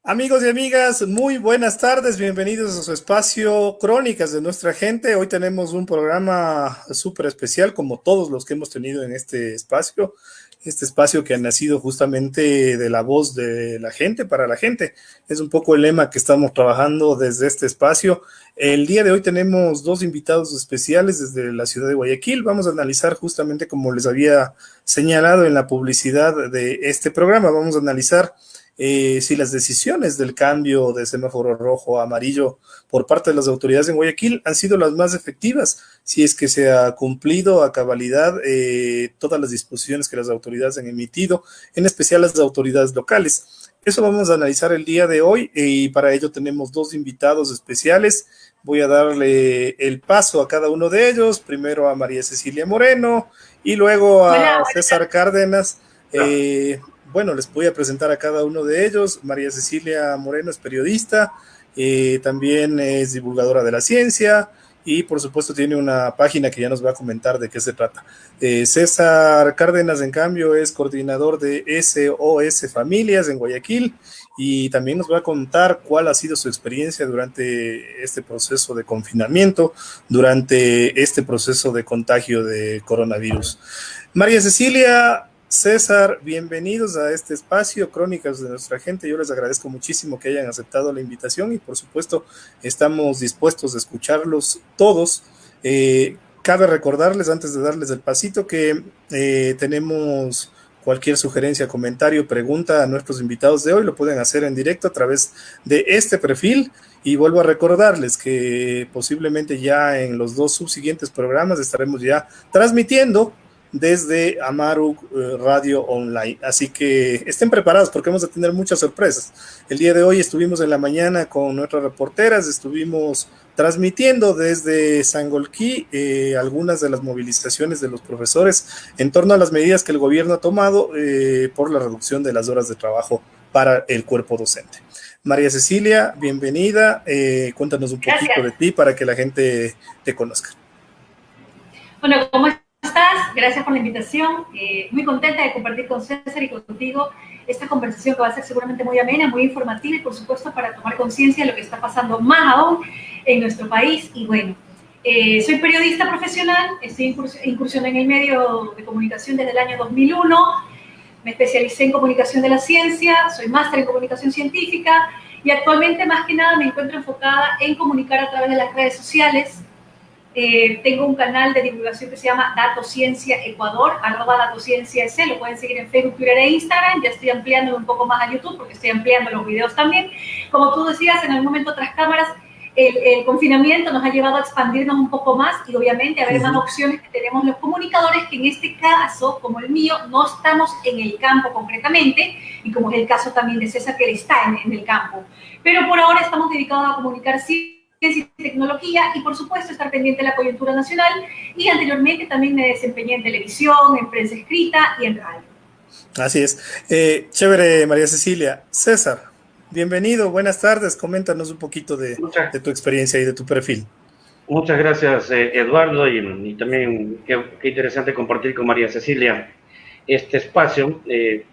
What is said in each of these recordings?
Amigos y amigas, muy buenas tardes, bienvenidos a su espacio Crónicas de nuestra gente. Hoy tenemos un programa súper especial, como todos los que hemos tenido en este espacio que ha nacido justamente de la voz de la gente para la gente. Es un poco el lema que estamos trabajando desde este espacio. El día de hoy tenemos dos invitados especiales desde la ciudad de Guayaquil. Vamos a analizar justamente como les había señalado en la publicidad de este programa, vamos a analizar si las decisiones del cambio de semáforo rojo a amarillo por parte de las autoridades en Guayaquil han sido las más efectivas, si es que se ha cumplido a cabalidad todas las disposiciones que las autoridades han emitido, en especial las autoridades locales. Eso vamos a analizar el día de hoy y para ello tenemos dos invitados especiales. Voy a darle el paso a cada uno de ellos, primero a María Cecilia Moreno y luego Hola, a César Cárdenas. Bueno, les voy a presentar a cada uno de ellos. María Cecilia Moreno es periodista, también es divulgadora de la ciencia y por supuesto tiene una página que ya nos va a comentar de qué se trata. César Cárdenas, en cambio, es coordinador de SOS Familias en Guayaquil y también nos va a contar cuál ha sido su experiencia durante este proceso de confinamiento, durante este proceso de contagio de coronavirus. María Cecilia, César, bienvenidos a este espacio, Crónicas de nuestra gente. Yo les agradezco muchísimo que hayan aceptado la invitación y por supuesto estamos dispuestos a escucharlos todos. Cabe recordarles, antes de darles el pasito, que tenemos cualquier sugerencia, comentario, pregunta a nuestros invitados de hoy, lo pueden hacer en directo a través de este perfil. Y vuelvo a recordarles que posiblemente ya en los dos subsiguientes programas estaremos ya transmitiendo desde Amaru Radio Online. Así que estén preparados porque vamos a tener muchas sorpresas. El día de hoy estuvimos en la mañana con nuestras reporteras, estuvimos transmitiendo desde Sangolquí algunas de las movilizaciones de los profesores en torno a las medidas que el gobierno ha tomado por la reducción de las horas de trabajo para el cuerpo docente. María Cecilia, bienvenida. Cuéntanos un poquito gracias. de ti para que la gente te conozca. Bueno, ¿cómo estás? Gracias por la invitación. Muy contenta de compartir con César y contigo esta conversación que va a ser seguramente muy amena, muy informativa y por supuesto para tomar conciencia de lo que está pasando más aún en nuestro país. Y bueno, soy periodista profesional, estoy incursioné en el medio de comunicación desde el año 2001, me especialicé en comunicación de la ciencia, soy máster en comunicación científica y actualmente más que nada me encuentro enfocada en comunicar a través de las redes sociales. Tengo un canal de divulgación que se llama Datociencia Ecuador, @datociencia.es, lo pueden seguir en Facebook, Twitter e Instagram. Ya estoy ampliando un poco más a YouTube porque estoy ampliando los videos también. Como tú decías, en algún momento tras cámaras, el confinamiento nos ha llevado a expandirnos un poco más y obviamente a ver más opciones que tenemos los comunicadores, que en este caso, como el mío, no estamos en el campo concretamente, y como es el caso también de César, que está en el campo. Pero por ahora estamos dedicados a comunicar ciencia y tecnología y por supuesto estar pendiente de la coyuntura nacional, y anteriormente también me desempeñé en televisión, en prensa escrita y en radio. Así es. Chévere, María Cecilia. César, bienvenido, buenas tardes. Coméntanos un poquito Muchas, de tu experiencia y de tu perfil. muchas gracias, Eduardo, y también qué interesante compartir con María Cecilia este espacio,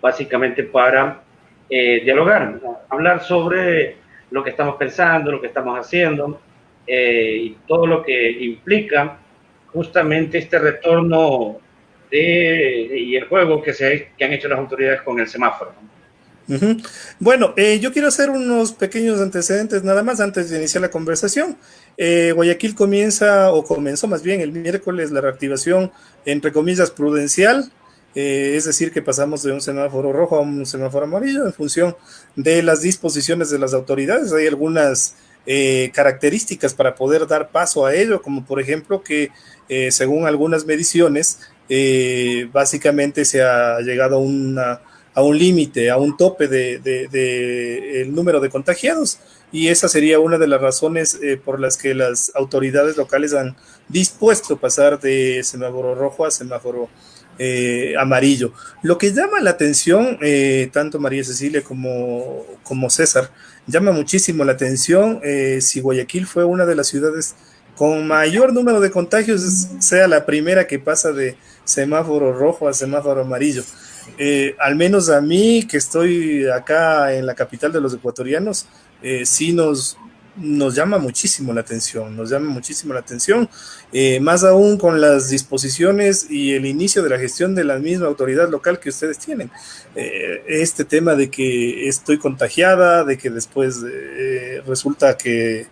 básicamente para dialogar, hablar sobre lo que estamos pensando, lo que estamos haciendo, y todo lo que implica justamente este retorno y el juego que han hecho las autoridades con el semáforo. Bueno, yo quiero hacer unos pequeños antecedentes nada más antes de iniciar la conversación. Guayaquil comienza, o comenzó más bien el miércoles, la reactivación, entre comillas, prudencial, es decir, que pasamos de un semáforo rojo a un semáforo amarillo en función de las disposiciones de las autoridades. Hay algunas características para poder dar paso a ello, como por ejemplo que según algunas mediciones, básicamente se ha llegado a un límite, a un tope de el número de contagiados, y esa sería una de las razones por las que las autoridades locales han dispuesto pasar de semáforo rojo a semáforo amarillo. Lo que llama la atención, tanto María Cecilia como César, llama muchísimo la atención si Guayaquil fue una de las ciudades con mayor número de contagios, sea la primera que pasa de semáforo rojo a semáforo amarillo. Al menos a mí, que estoy acá en la capital de los ecuatorianos, sí nos llama muchísimo la atención, nos llama muchísimo la atención, más aún con las disposiciones y el inicio de la gestión de la misma autoridad local que ustedes tienen. Este tema de que estoy contagiada, de que después resulta que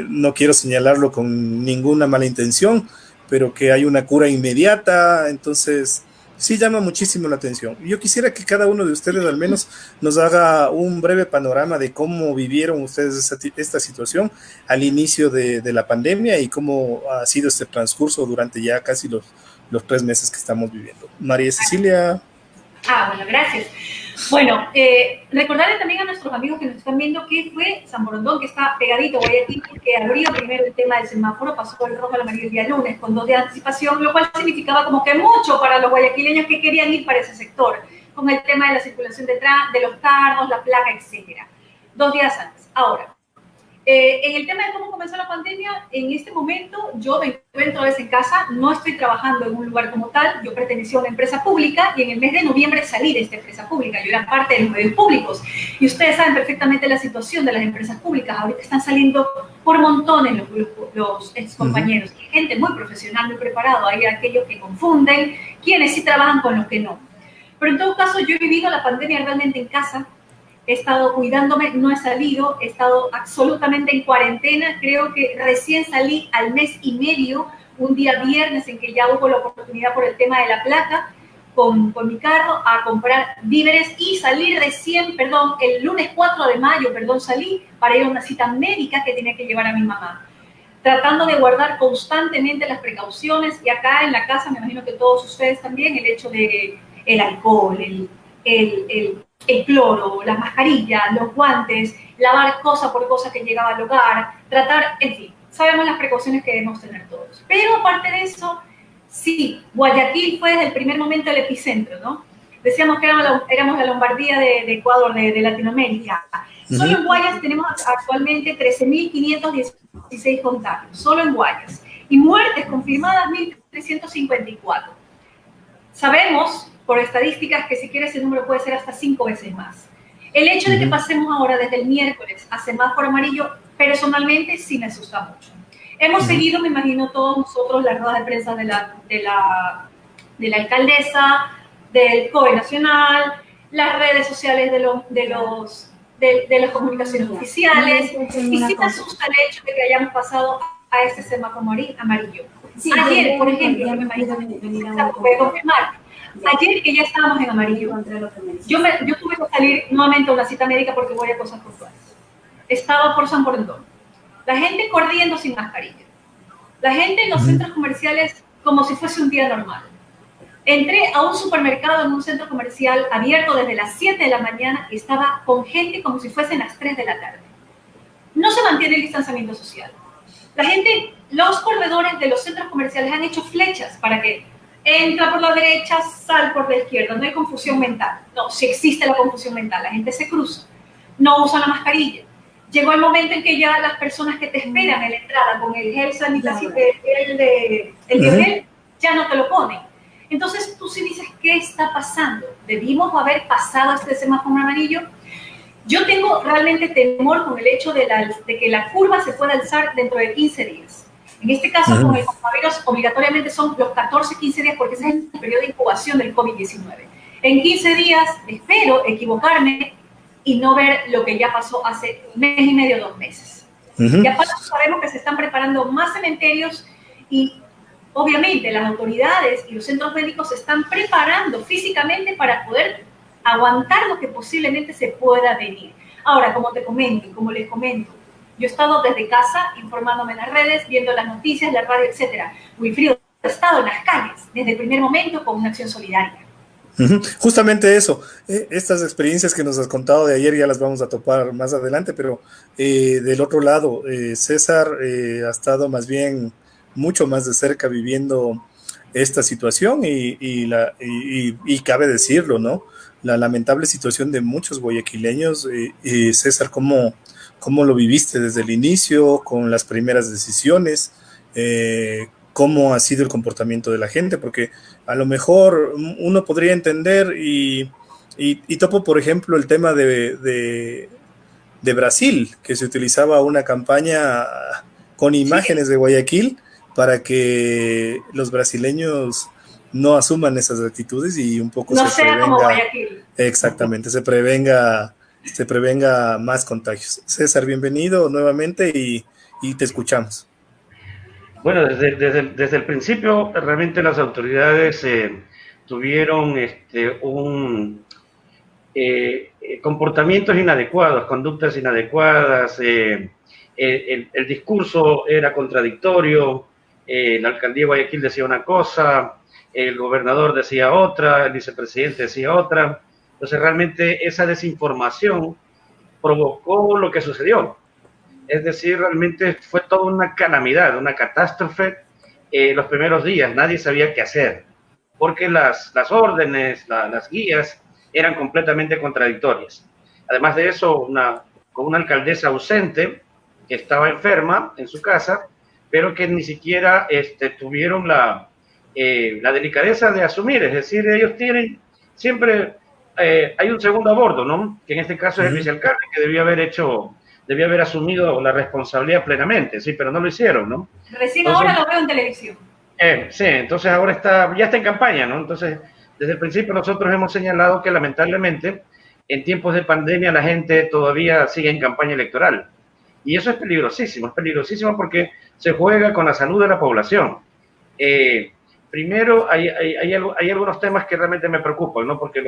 no quiero señalarlo con ninguna mala intención, pero que hay una cura inmediata, entonces sí llama muchísimo la atención. Yo quisiera que cada uno de ustedes al menos nos haga un breve panorama de cómo vivieron ustedes esta situación al inicio de la pandemia y cómo ha sido este transcurso durante ya casi los 3 meses que estamos viviendo. María Cecilia. Bueno, gracias. Bueno, recordarle también a nuestros amigos que nos están viendo que fue San Borondón, que está pegadito a Guayaquil, que abrió primero el tema del semáforo, pasó el rojo al amarillo el día lunes con 2 días de anticipación, lo cual significaba como que mucho para los guayaquileños que querían ir para ese sector, con el tema de la circulación de los carros, la placa, etcétera. 2 días antes. Ahora, en el tema de cómo comenzó la pandemia, en este momento yo me encuentro a veces en casa, no estoy trabajando en un lugar como tal, yo pertenecía a una empresa pública y en el mes de noviembre salí de esta empresa pública, yo era parte de los medios públicos y ustedes saben perfectamente la situación de las empresas públicas, ahorita están saliendo por montones los ex compañeros, gente muy profesional, muy preparado, hay aquellos que confunden, quienes sí trabajan con los que no. Pero en todo caso yo he vivido la pandemia realmente en casa, he estado cuidándome, no he salido, he estado absolutamente en cuarentena, creo que recién salí al mes y medio, un día viernes en que ya hubo la oportunidad por el tema de la placa, con mi carro a comprar víveres y salir recién, el lunes 4 de mayo, salí para ir a una cita médica que tenía que llevar a mi mamá, tratando de guardar constantemente las precauciones y acá en la casa, me imagino que todos ustedes también, el hecho de el alcohol, el cloro, las mascarillas, los guantes, lavar cosa por cosa que llegaba al hogar, tratar, en fin, sabemos las precauciones que debemos tener todos. Pero aparte de eso, sí, Guayaquil fue desde el primer momento el epicentro, ¿no? Decíamos que éramos la Lombardía de Ecuador, de Latinoamérica. Solo en Guayas tenemos actualmente 13.516 contagios, solo en Guayas. Y muertes confirmadas 1.354. Sabemos por estadísticas que si quieres ese número puede ser hasta 5 veces más. El hecho de que pasemos ahora desde el miércoles a semáforo amarillo, personalmente sí me asusta mucho. Hemos seguido, me imagino todos nosotros, las ruedas de prensa de la alcaldesa, del COE nacional, las redes sociales de las comunicaciones oficiales, y sí me asusta el hecho de que hayamos pasado a este semáforo amarillo. Sí, ayer, por ejemplo, me imagino que puede confirmar, ayer que ya estábamos en amarillo, yo tuve que salir nuevamente a una cita médica porque voy a cosas puntuales. Estaba por San Borondón. La gente corriendo sin mascarilla. La gente en los centros comerciales como si fuese un día normal. Entré a un supermercado en un centro comercial abierto desde las 7 de la mañana y estaba con gente como si fuesen las 3 de la tarde. No se mantiene el distanciamiento social. La gente, los corredores de los centros comerciales han hecho flechas para que entra por la derecha, sal por la izquierda, no hay confusión mental. No, sí existe la confusión mental, la gente se cruza, no usa la mascarilla. Llegó el momento en que ya las personas que te esperan en la entrada con el gel sanitario, el gel, ya no te lo ponen. Entonces tú sí dices, ¿qué está pasando? ¿Debimos haber pasado este semáforo amarillo? Yo tengo realmente temor con el hecho de que la curva se pueda alzar dentro de 15 días. En este caso, con el coronavirus, obligatoriamente son los 14, 15 días, porque ese es el periodo de incubación del COVID-19. En 15 días, espero equivocarme y no ver lo que ya pasó hace mes y medio, 2 meses. Y aparte sabemos que se están preparando más cementerios y obviamente las autoridades y los centros médicos se están preparando físicamente para poder aguantar lo que posiblemente se pueda venir. Ahora, como te comento y como les comento, yo he estado desde casa informándome en las redes, viendo las noticias, la radio, etc. Wilfrido, he estado en las calles desde el primer momento con una acción solidaria. Justamente eso, estas experiencias que nos has contado de ayer ya las vamos a topar más adelante, pero del otro lado, César ha estado más bien mucho más de cerca viviendo esta situación y cabe decirlo, ¿no? La lamentable situación de muchos guayaquileños. César, ¿cómo lo viviste desde el inicio, con las primeras decisiones? cómo ha sido el comportamiento de la gente, porque a lo mejor uno podría entender y topo, por ejemplo, el tema de Brasil, que se utilizaba una campaña con imágenes de Guayaquil para que los brasileños no asuman esas actitudes y un poco no sea como Guayaquil. Exactamente, se prevenga más contagios. César, bienvenido nuevamente y te escuchamos. Bueno, desde el principio realmente las autoridades tuvieron comportamientos inadecuados, conductas inadecuadas, el discurso era contradictorio, la alcaldía de Guayaquil decía una cosa, el gobernador decía otra, el vicepresidente decía otra. Entonces realmente esa desinformación provocó lo que sucedió. Es decir, realmente fue toda una calamidad, una catástrofe los primeros días. Nadie sabía qué hacer, porque las órdenes, las guías eran completamente contradictorias. Además de eso, con una alcaldesa ausente que estaba enferma en su casa, pero que ni siquiera tuvieron la delicadeza de asumir. Es decir, ellos tienen siempre, hay un segundo a bordo, ¿no? Que en este caso es el vicealcalde, que debía haber asumido la responsabilidad plenamente, sí, pero no lo hicieron, ¿no? Recién entonces, ahora lo veo en televisión. Sí, entonces ahora ya está en campaña, ¿no? Entonces, desde el principio nosotros hemos señalado que lamentablemente en tiempos de pandemia la gente todavía sigue en campaña electoral. Y eso es peligrosísimo porque se juega con la salud de la población. Primero, hay algunos temas que realmente me preocupan, ¿no? Porque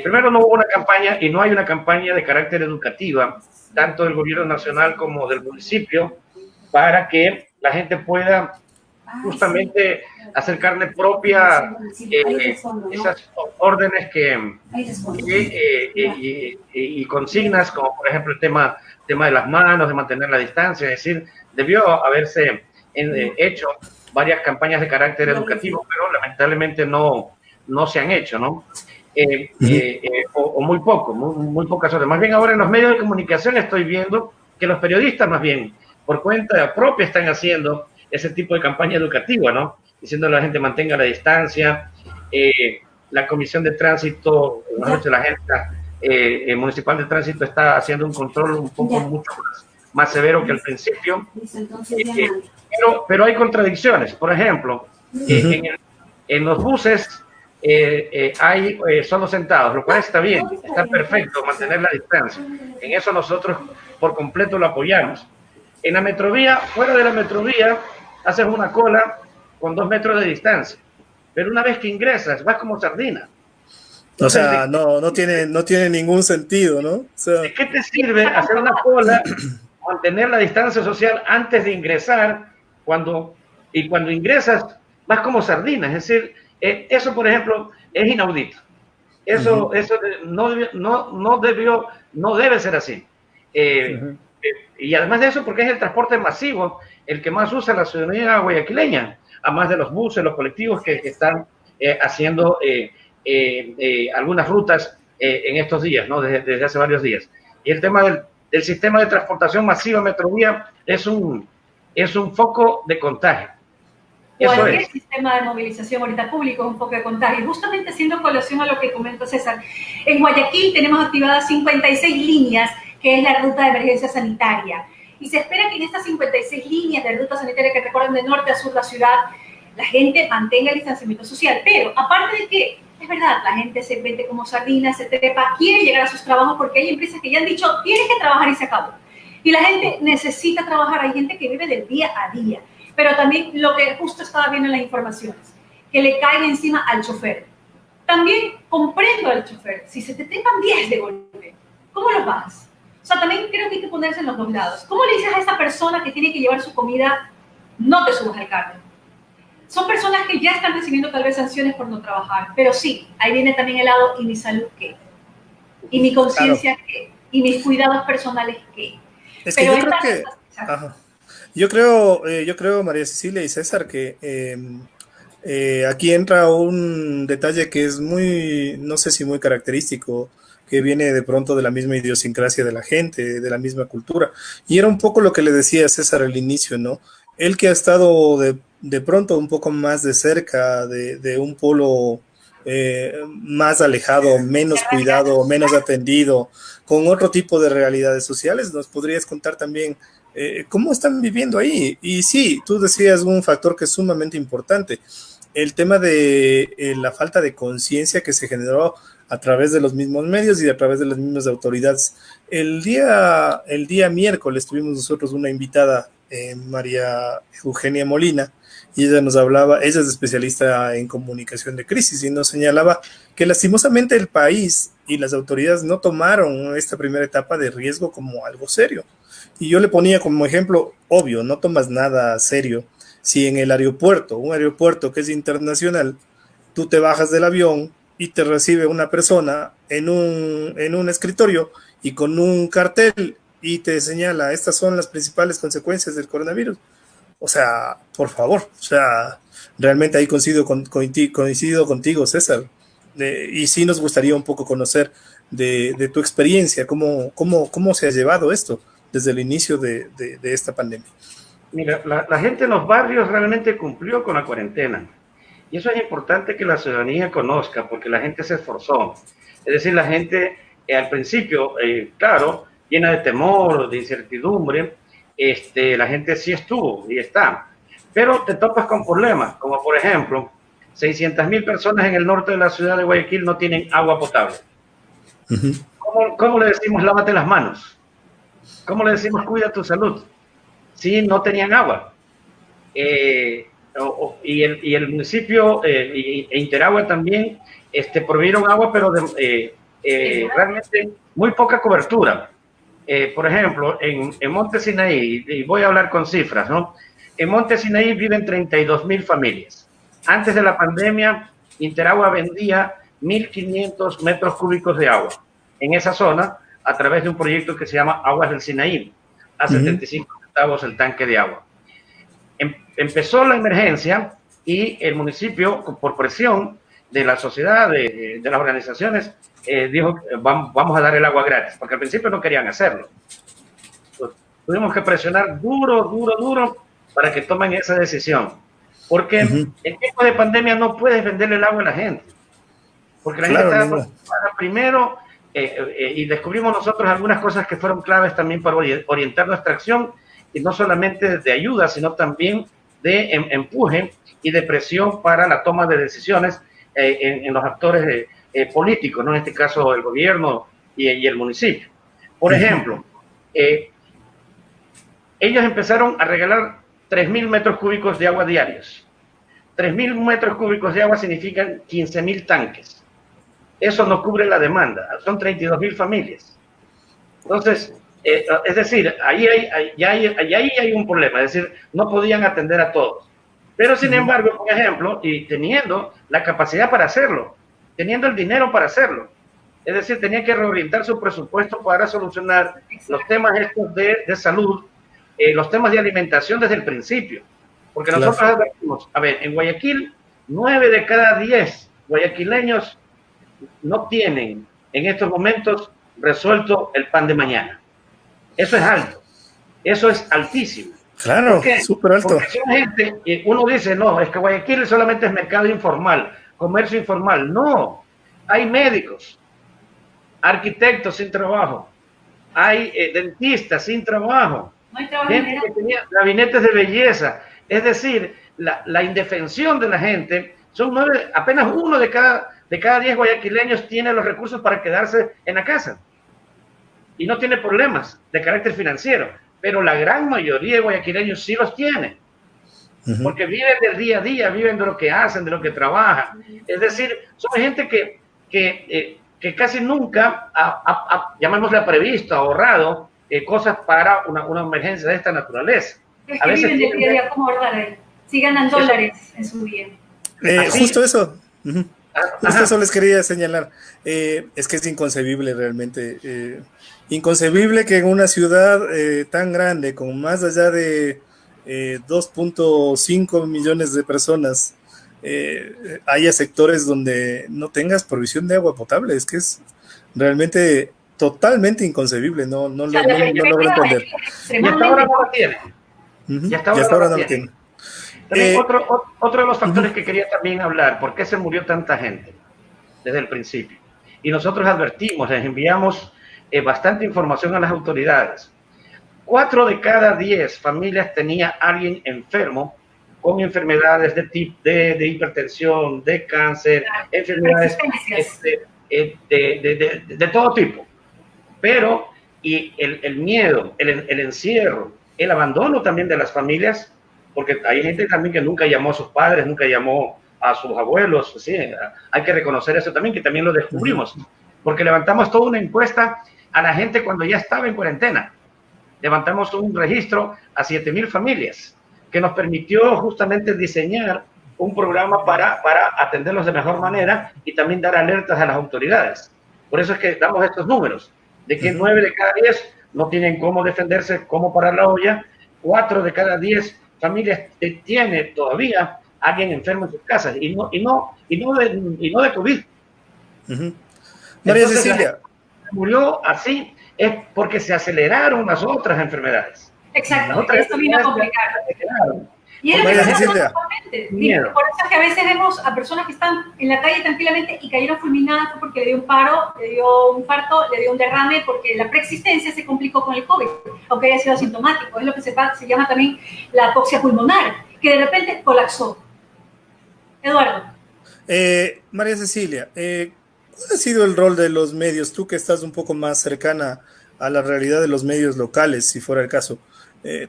primero no hubo una campaña y no hay una campaña de carácter educativa, tanto del gobierno nacional como del municipio, para que la gente pueda justamente hacer carne propia esas órdenes y consignas, como por ejemplo el tema de las manos, de mantener la distancia. Es decir, debió haberse hecho varias campañas de carácter educativo, pero lamentablemente no se han hecho, ¿no? O muy pocas horas. Más bien ahora en los medios de comunicación estoy viendo que los periodistas más bien por cuenta propia están haciendo ese tipo de campaña educativa, ¿no? Diciendo a la gente mantenga la distancia. La Comisión de Tránsito, la gente municipal de tránsito está haciendo un control un poco mucho más severo que al principio. Pero hay contradicciones. Por ejemplo, en los buses hay solo sentados, lo cual está bien, está perfecto, mantener la distancia. En eso nosotros por completo lo apoyamos. En la metrovía, fuera de la metrovía, haces una cola con 2 metros de distancia, pero una vez que ingresas, vas como sardina. Entonces, o sea, no tiene ningún sentido, ¿no? O sea, ¿de qué te sirve hacer una cola, mantener la distancia social antes de ingresar, cuando ingresas vas como sardina? Es decir, eso, por ejemplo, es inaudito. Eso no debe ser así. Y además de eso, porque es el transporte masivo el que más usa la ciudadanía guayaquileña, además de los buses, los colectivos que están haciendo algunas rutas en estos días, ¿no? Desde hace varios días. Y el tema del sistema de transportación masiva Metrovía es un foco de contagio. Cualquier sistema de movilización ahorita público es un foco de contagio. Justamente haciendo colación a lo que comentó César, en Guayaquil tenemos activadas 56 líneas, que es la ruta de emergencia sanitaria. Y se espera que en estas 56 líneas de ruta sanitaria que recorren de norte a sur la ciudad, la gente mantenga el distanciamiento social. Pero aparte de que, es verdad, la gente se vende como sardina, se trepa, quiere llegar a sus trabajos porque hay empresas que ya han dicho, tienes que trabajar y se acabó. Y la gente necesita trabajar, hay gente que vive del día a día. Pero también lo que justo estaba viendo en las informaciones, que le caen encima al chofer. También comprendo al chofer, si se te trepan 10 de golpe, ¿cómo los bajas? O sea, también creo que hay que ponerse en los dos lados. ¿Cómo le dices a esa persona que tiene que llevar su comida, no te subas al carro? Son personas que ya están recibiendo tal vez sanciones por no trabajar, pero sí, ahí viene también el lado, ¿y mi salud qué? ¿Y mi conciencia qué? ¿Y mis cuidados personales qué? Es que yo creo, María Cecilia y César, que aquí entra un detalle que es muy, no sé si muy característico, que viene de pronto de la misma idiosincrasia de la gente, de la misma cultura. Y era un poco lo que le decía César al inicio, ¿no? Él que ha estado de pronto un poco más de cerca de un polo más alejado, menos cuidado, menos atendido, con otro tipo de realidades sociales. ¿Nos podrías contar también cómo están viviendo ahí? Y sí, tú decías un factor que es sumamente importante, el tema de la falta de conciencia que se generó a través de los mismos medios y a través de las mismas autoridades. El día miércoles tuvimos nosotros una invitada, María Eugenia Molina, y ella nos hablaba, ella es especialista en comunicación de crisis, y nos señalaba que lastimosamente el país y las autoridades no tomaron esta primera etapa de riesgo como algo serio. Y yo le ponía como ejemplo, obvio, no tomas nada serio si en el aeropuerto, un aeropuerto que es internacional, tú te bajas del avión y te recibe una persona en un escritorio y con un cartel y te señala, estas son las principales consecuencias del coronavirus. O sea, por favor, o sea, realmente ahí coincido contigo, César. Y sí nos gustaría un poco conocer de tu experiencia, cómo se ha llevado esto desde el inicio de esta pandemia. Mira, la gente en los barrios realmente cumplió con la cuarentena. Y eso es importante que la ciudadanía conozca, porque la gente se esforzó. Es decir, la gente al principio, claro, llena de temor, de incertidumbre, la gente sí estuvo y está. Pero te topas con problemas, como por ejemplo, 600.000 personas en el norte de la ciudad de Guayaquil no tienen agua potable. ¿Cómo le decimos lávate las manos? ¿Cómo le decimos cuida tu salud? Si no tenían agua. Y el municipio e Interagua también provieron agua, pero realmente muy poca cobertura. Por ejemplo, en Monte Sinaí, y voy a hablar con cifras, ¿no? En Monte Sinaí viven 32.000 familias. Antes de la pandemia, Interagua vendía 1.500 metros cúbicos de agua en esa zona a través de un proyecto que se llama Aguas del Sinaí, a 75 centavos el tanque de agua. Empezó la emergencia y el municipio, por presión de la sociedad, de las organizaciones, dijo, vamos a dar el agua gratis, porque al principio no querían hacerlo. Entonces, tuvimos que presionar duro para que tomen esa decisión, porque en tiempos de pandemia no puedes venderle el agua a la gente, porque la gente estaba preocupada primero, y descubrimos nosotros algunas cosas que fueron claves también para orientar nuestra acción, y no solamente de ayuda, sino también de empuje y de presión para la toma de decisiones en los actores políticos, ¿no? En este caso el gobierno y el municipio. Por ejemplo, ellos empezaron a regalar 3.000 metros cúbicos de agua diarios. 3.000 metros cúbicos de agua significan 15.000 tanques. Eso no cubre la demanda, son 32.000 familias. Entonces, es decir, ahí hay un problema, es decir, no podían atender a todos. Pero sin embargo, por ejemplo, y teniendo la capacidad para hacerlo, teniendo el dinero para hacerlo, es decir, tenía que reorientar su presupuesto para solucionar los temas estos de salud, los temas de alimentación desde el principio. Porque nosotros advertimos, a ver, en Guayaquil, 9 de cada 10 guayaquileños no tienen en estos momentos resuelto el pan de mañana. Eso es alto, eso es altísimo. Claro, súper alto. Porque si una gente, uno dice, no, es que Guayaquil solamente es mercado informal, comercio informal. No, hay médicos, arquitectos sin trabajo, hay dentistas sin trabajo, no hay trabajo, gente que tenía gabinetes de belleza. Es decir, la indefensión de la gente, son apenas uno de cada 10 guayaquileños tiene los recursos para quedarse en la casa y no tiene problemas de carácter financiero, pero la gran mayoría de guayaquileños sí los tiene, porque viven del día a día, viven de lo que hacen, de lo que trabajan. Es decir, son gente que casi nunca llamémosle previsto, ahorrado cosas para una emergencia de esta naturaleza. Es que viven del día a día, ¿cómo ahorrar? Si ganan dólares en su vida. Justo eso. Justo eso les quería señalar. Es que es inconcebible realmente. Inconcebible que en una ciudad tan grande, con más allá de 2.5 millones de personas, haya sectores donde no tengas provisión de agua potable. Es que es realmente totalmente inconcebible. No logro entender. Y hasta ahora no lo tiene. Y hasta ahora no lo tiene. También otro de los factores que quería también hablar, ¿por qué se murió tanta gente desde el principio? Y nosotros advertimos, les enviamos bastante información a las autoridades. 4 de cada 10 familias tenía alguien enfermo con enfermedades de hipertensión, de cáncer, enfermedades de todo tipo. Pero y el miedo, el encierro, el abandono también de las familias, porque hay gente también que nunca llamó a sus padres, nunca llamó a sus abuelos, sí, hay que reconocer eso también, que también lo descubrimos, porque levantamos toda una encuesta a la gente cuando ya estaba en cuarentena. Levantamos un registro a 7,000 familias, que nos permitió justamente diseñar un programa para atenderlos de mejor manera y también dar alertas a las autoridades. Por eso es que damos estos números, de que 9 de cada 10 no tienen cómo defenderse, cómo parar la olla, 4 de cada 10 familias tiene todavía alguien enfermo en sus casas y no de COVID. María Cecilia. Murió así es porque se aceleraron las otras enfermedades. Exacto, esto vino a complicar. Y es lo que pasa totalmente. Por eso es que a veces vemos a personas que están en la calle tranquilamente y cayeron fulminadas porque le dio un paro, le dio un infarto, le dio un derrame, porque la preexistencia se complicó con el COVID, aunque haya sido asintomático. Es lo que se llama también la apoxia pulmonar, que de repente colapsó. Eduardo. María Cecilia, ¿cuál ha sido el rol de los medios? Tú que estás un poco más cercana a la realidad de los medios locales, si fuera el caso.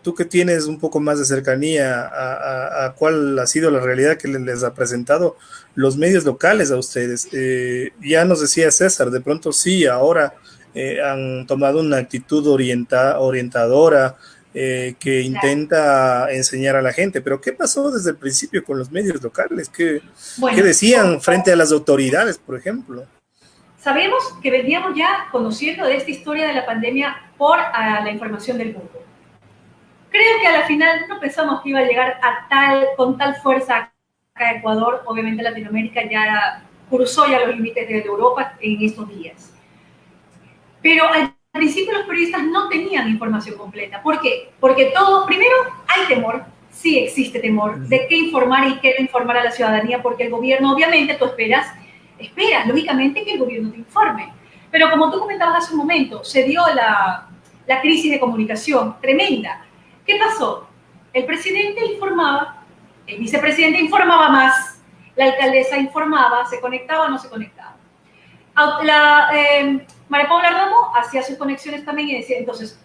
Tú que tienes un poco más de cercanía a cuál ha sido la realidad que les ha presentado los medios locales a ustedes. Ya nos decía César, de pronto sí, ahora han tomado una actitud orientadora que intenta enseñar a la gente, pero ¿qué pasó desde el principio con los medios locales? ¿Qué decían frente a las autoridades, por ejemplo? Sabemos que veníamos ya conociendo de esta historia de la pandemia por la información del mundo. Creo que a la final no pensamos que iba a llegar con tal fuerza acá a Ecuador. Obviamente Latinoamérica ya cruzó ya los límites de Europa en estos días. Pero al principio los periodistas no tenían información completa. ¿Por qué? Porque primero hay temor, sí existe temor, de qué informar y qué informar a la ciudadanía, porque el gobierno, obviamente, tú esperas lógicamente que el gobierno te informe. Pero como tú comentabas hace un momento, se dio la crisis de comunicación tremenda. ¿Qué pasó? El presidente informaba, el vicepresidente informaba más, la alcaldesa informaba, se conectaba o no se conectaba. María Paula Romo hacía sus conexiones también y decía, entonces,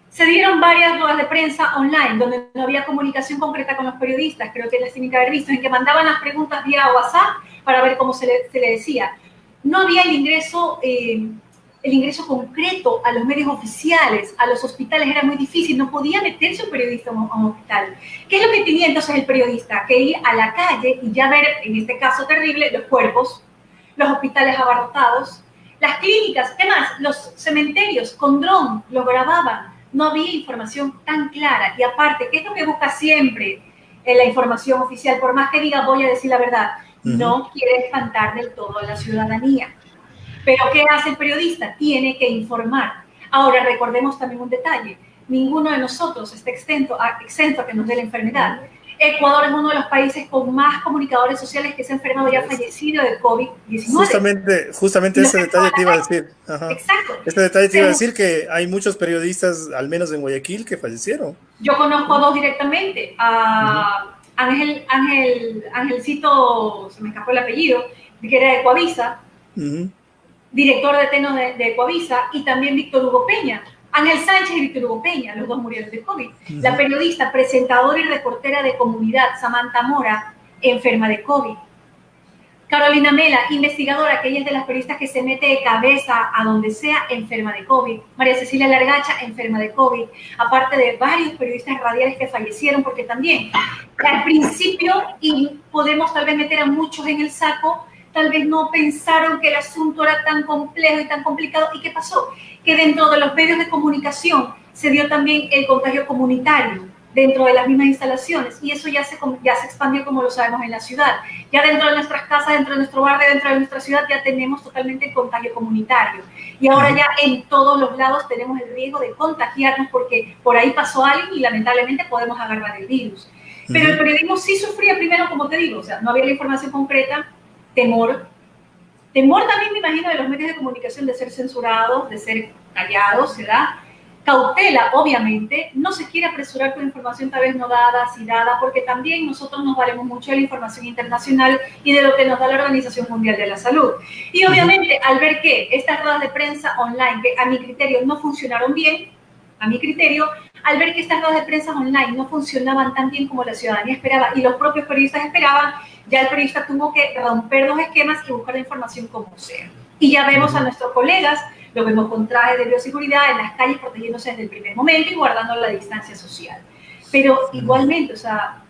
se dieron varias ruedas de prensa online donde no había comunicación concreta con los periodistas, creo que las tienen que haber visto, en que mandaban las preguntas vía WhatsApp para ver cómo se le decía. No había el ingreso concreto a los medios oficiales, a los hospitales era muy difícil, no podía meterse un periodista a un hospital. ¿Qué es lo que tenía entonces el periodista? Que ir a la calle y ya ver, en este caso terrible, los cuerpos, los hospitales abarrotados, las clínicas, ¿qué más? Los cementerios con dron, los grababan, no había información tan clara. Y aparte, ¿qué es lo que busca siempre en la información oficial? Por más que diga voy a decir la verdad, no quiere espantar del todo a la ciudadanía. Pero ¿qué hace el periodista? Tiene que informar. Ahora, recordemos también un detalle. Ninguno de nosotros está exento a que nos dé la enfermedad. Ecuador es uno de los países con más comunicadores sociales que se ha enfermado y ha fallecido de COVID-19. Justamente ese detalle te iba a decir. Ajá. Exacto. Este detalle te iba a decir que hay muchos periodistas, al menos en Guayaquil, que fallecieron. Yo conozco a 2 directamente. A Angelcito, se me escapó el apellido, que era de Coavisa. Director de Tenos de Ecuavisa, y también Víctor Hugo Peña. Ángel Sánchez y Víctor Hugo Peña, los 2 murieron de COVID. La periodista, presentadora y reportera de Comunidad, Samantha Mora, enferma de COVID. Carolina Mela, investigadora, que ella es de las periodistas que se mete de cabeza a donde sea, enferma de COVID. María Cecilia Largacha, enferma de COVID. Aparte de varios periodistas radiales que fallecieron, porque también al principio, y podemos tal vez meter a muchos en el saco, tal vez no pensaron que el asunto era tan complejo y tan complicado. ¿Y qué pasó? Que dentro de los medios de comunicación se dio también el contagio comunitario dentro de las mismas instalaciones, y eso ya se expandió, como lo sabemos, en la ciudad. Ya dentro de nuestras casas, dentro de nuestro barrio, dentro de nuestra ciudad, ya tenemos totalmente el contagio comunitario. Y ahora ya en todos los lados tenemos el riesgo de contagiarnos porque por ahí pasó alguien y lamentablemente podemos agarrar el virus. Pero el periodismo sí sufría primero, como te digo, o sea, no había la información concreta, temor. Temor también, me imagino, de los medios de comunicación de ser censurados, de ser callados, ¿verdad? Cautela, obviamente, no se quiere apresurar con información tal vez no dada, si dada, porque también nosotros nos valemos mucho de la información internacional y de lo que nos da la Organización Mundial de la Salud. Y obviamente, al ver que estas ruedas de prensa online, que a mi criterio no funcionaron bien, a mi criterio, al ver que estas ruedas de prensa online no funcionaban tan bien como la ciudadanía esperaba y los propios periodistas esperaban, ya el periodista tuvo que romper los esquemas y buscar la información como sea. Y ya vemos a nuestros colegas, lo vemos con trajes de bioseguridad en las calles protegiéndose desde el primer momento y guardando la distancia social. Pero igualmente, o sea,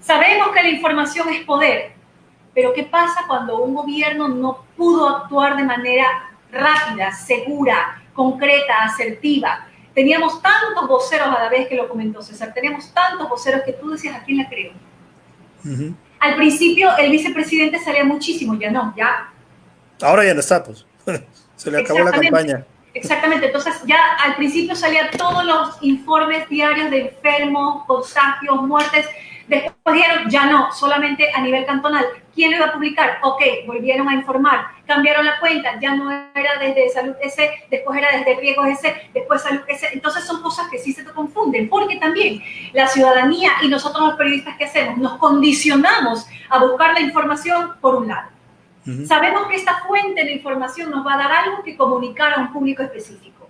sabemos que la información es poder, pero ¿qué pasa cuando un gobierno no pudo actuar de manera rápida, segura, concreta, asertiva? Teníamos tantos voceros a la vez, que lo comentó César, teníamos tantos voceros que tú decías, ¿a quién la creo? Al principio el vicepresidente salía muchísimo, ya no, ya. Ahora ya no está, pues. Se le acabó la campaña. Exactamente, entonces ya al principio salían todos los informes diarios de enfermos, contagios, muertes. Después dijeron, ya no, solamente a nivel cantonal. ¿Quién lo iba a publicar? Ok, volvieron a informar, cambiaron la cuenta, ya no era desde Salud S, después era desde Riesgos S, después Salud S. Entonces son cosas que sí se te confunden, porque también la ciudadanía y nosotros los periodistas, ¿qué hacemos? Nos condicionamos a buscar la información por un lado. Sabemos que esta fuente de información nos va a dar algo que comunicar a un público específico,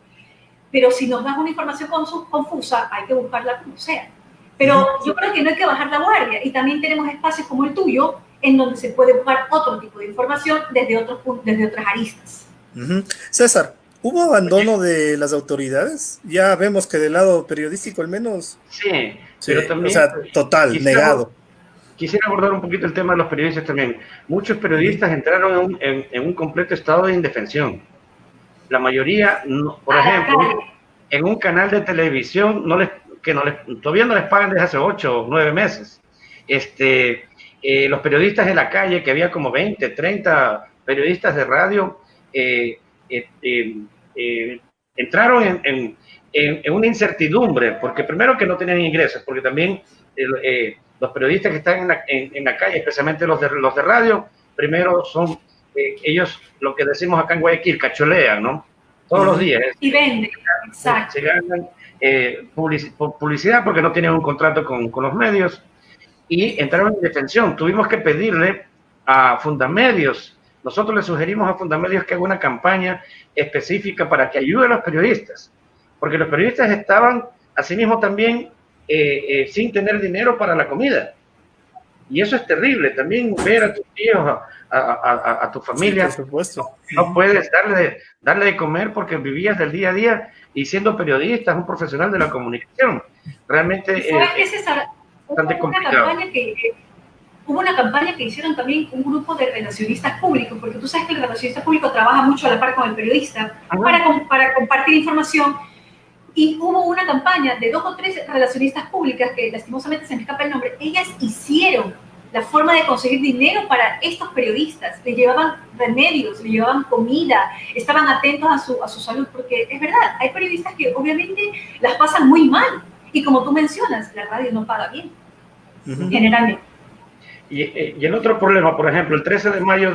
pero si nos das una información confusa, hay que buscarla como sea. Pero yo creo que no hay que bajar la guardia, y también tenemos espacios como el tuyo en donde se puede buscar otro tipo de información desde otras aristas. César, ¿hubo abandono de las autoridades? Ya vemos que del lado periodístico al menos. Sí, pero también, o sea, total, negado. Quisiera abordar un poquito el tema de los periodistas también. Muchos periodistas entraron en un completo estado de indefensión. La mayoría, por ejemplo, en un canal de televisión todavía no les pagan desde hace 8 o 9 meses. Los periodistas en la calle, que había como 20, 30 periodistas de radio, entraron en una incertidumbre, porque primero que no tenían ingresos, porque también los periodistas que están en la calle, especialmente los de radio, primero son ellos, lo que decimos acá en Guayaquil, cacholean, ¿no? Todos los días. Y venden, exacto. Se ganan publicidad porque no tienen un contrato con los medios, y entraron en indefensión. Tuvimos que pedirle a Fundamedios, nosotros le sugerimos a Fundamedios que haga una campaña específica para que ayude a los periodistas, porque los periodistas estaban asimismo también sin tener dinero para la comida. Y eso es terrible, también ver a tus hijos, a tu familia. Sí, por supuesto. No puedes darle de comer porque vivías del día a día, y siendo periodista, un profesional de la comunicación. Realmente ¿sabes qué, César? bastante complicado. Hubo una campaña que hicieron también un grupo de relacionistas públicos, porque tú sabes que el relacionista público trabaja mucho a la par con el periodista para compartir información. Y hubo una campaña de 2 o 3 relacionistas públicas, que lastimosamente se me escapa el nombre. Ellas hicieron la forma de conseguir dinero para estos periodistas. Le llevaban remedios, le llevaban comida, estaban atentos a su salud, porque es verdad, hay periodistas que obviamente las pasan muy mal. Y como tú mencionas, la radio no paga bien, generalmente. Y el otro problema, por ejemplo, el 13 de mayo